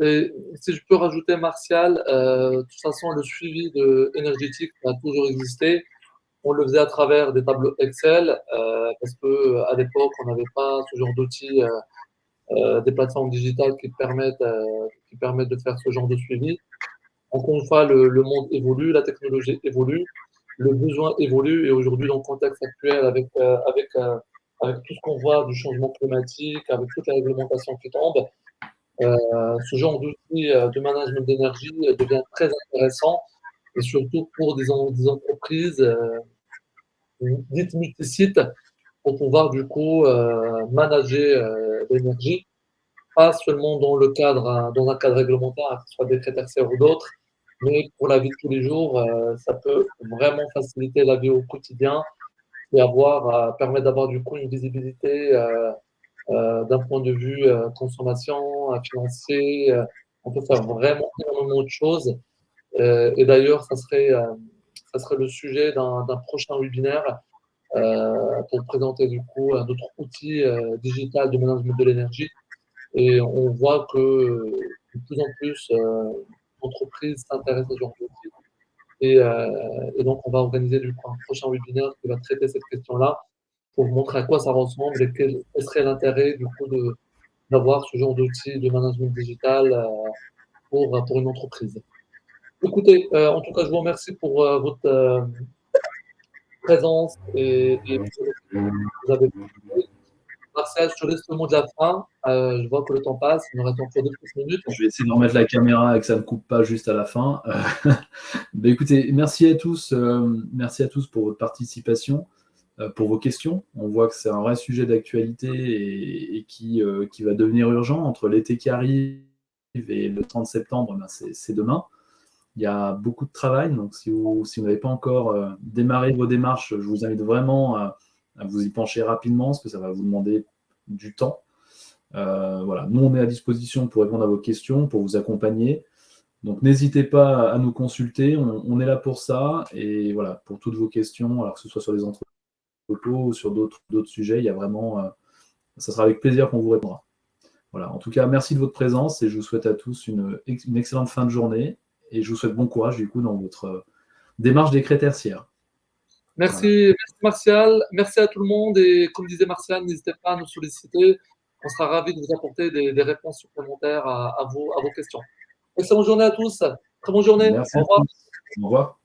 Et si je peux rajouter, Martial, de toute façon, le suivi énergétique a toujours existé. On le faisait à travers des tableaux Excel parce qu'à l'époque, on n'avait pas ce genre d'outils, des plateformes digitales qui permettent de faire ce genre de suivi. Encore une fois, le monde évolue, la technologie évolue, le besoin évolue, et aujourd'hui, dans le contexte actuel, avec tout ce qu'on voit du changement climatique, avec toutes les réglementations qui tombent, ce genre d'outil de management d'énergie devient très intéressant, et surtout pour des entreprises dites multisites, pour pouvoir du coup manager l'énergie, pas seulement dans un cadre réglementaire, que ce soit décret tertiaire ou d'autres, mais pour la vie de tous les jours, ça peut vraiment faciliter la vie au quotidien et permettre d'avoir du coup une visibilité d'un point de vue consommation, financier. On peut faire vraiment énormément de choses. Et d'ailleurs, ça serait le sujet d'un prochain webinaire pour présenter du coup un autre outil digital de management de l'énergie. Et on voit que de plus en plus d'entreprises s'intéressent à ce genre d'outils. Et donc, on va organiser du coup un prochain webinaire qui va traiter cette question-là pour vous montrer à quoi ça ressemble et quel serait l'intérêt du coup d'avoir ce genre d'outil de management digital pour une entreprise. Écoutez, en tout cas, je vous remercie pour votre présence et pour le temps que vous avez pris. Marcel, je te laisse le mot de la fin. Je vois que le temps passe, il nous reste encore 2 petites minutes. Je vais essayer de remettre la caméra et que ça ne coupe pas juste à la fin. Écoutez, merci à tous pour votre participation, pour vos questions. On voit que c'est un vrai sujet d'actualité et qui va devenir urgent entre l'été qui arrive et le 30 septembre, c'est demain. Il y a beaucoup de travail, donc si vous n'avez pas encore démarré vos démarches, je vous invite vraiment à vous y pencher rapidement, parce que ça va vous demander du temps. Voilà. Nous, on est à disposition pour répondre à vos questions, pour vous accompagner. Donc, n'hésitez pas à nous consulter, on est là pour ça, et voilà, pour toutes vos questions, alors que ce soit sur les entrepôts ou sur d'autres sujets, il y a vraiment, ça sera avec plaisir qu'on vous répondra. Voilà. En tout cas, merci de votre présence et je vous souhaite à tous une excellente fin de journée et je vous souhaite bon courage du coup dans votre démarche décret tertiaire. Merci, Voilà. merci Martial, merci à tout le monde et comme disait Martial, n'hésitez pas à nous solliciter. On sera ravis de vous apporter des réponses supplémentaires à vos questions. Excellente journée à tous. Très bonne journée. Merci Au à revoir. tous. Au revoir.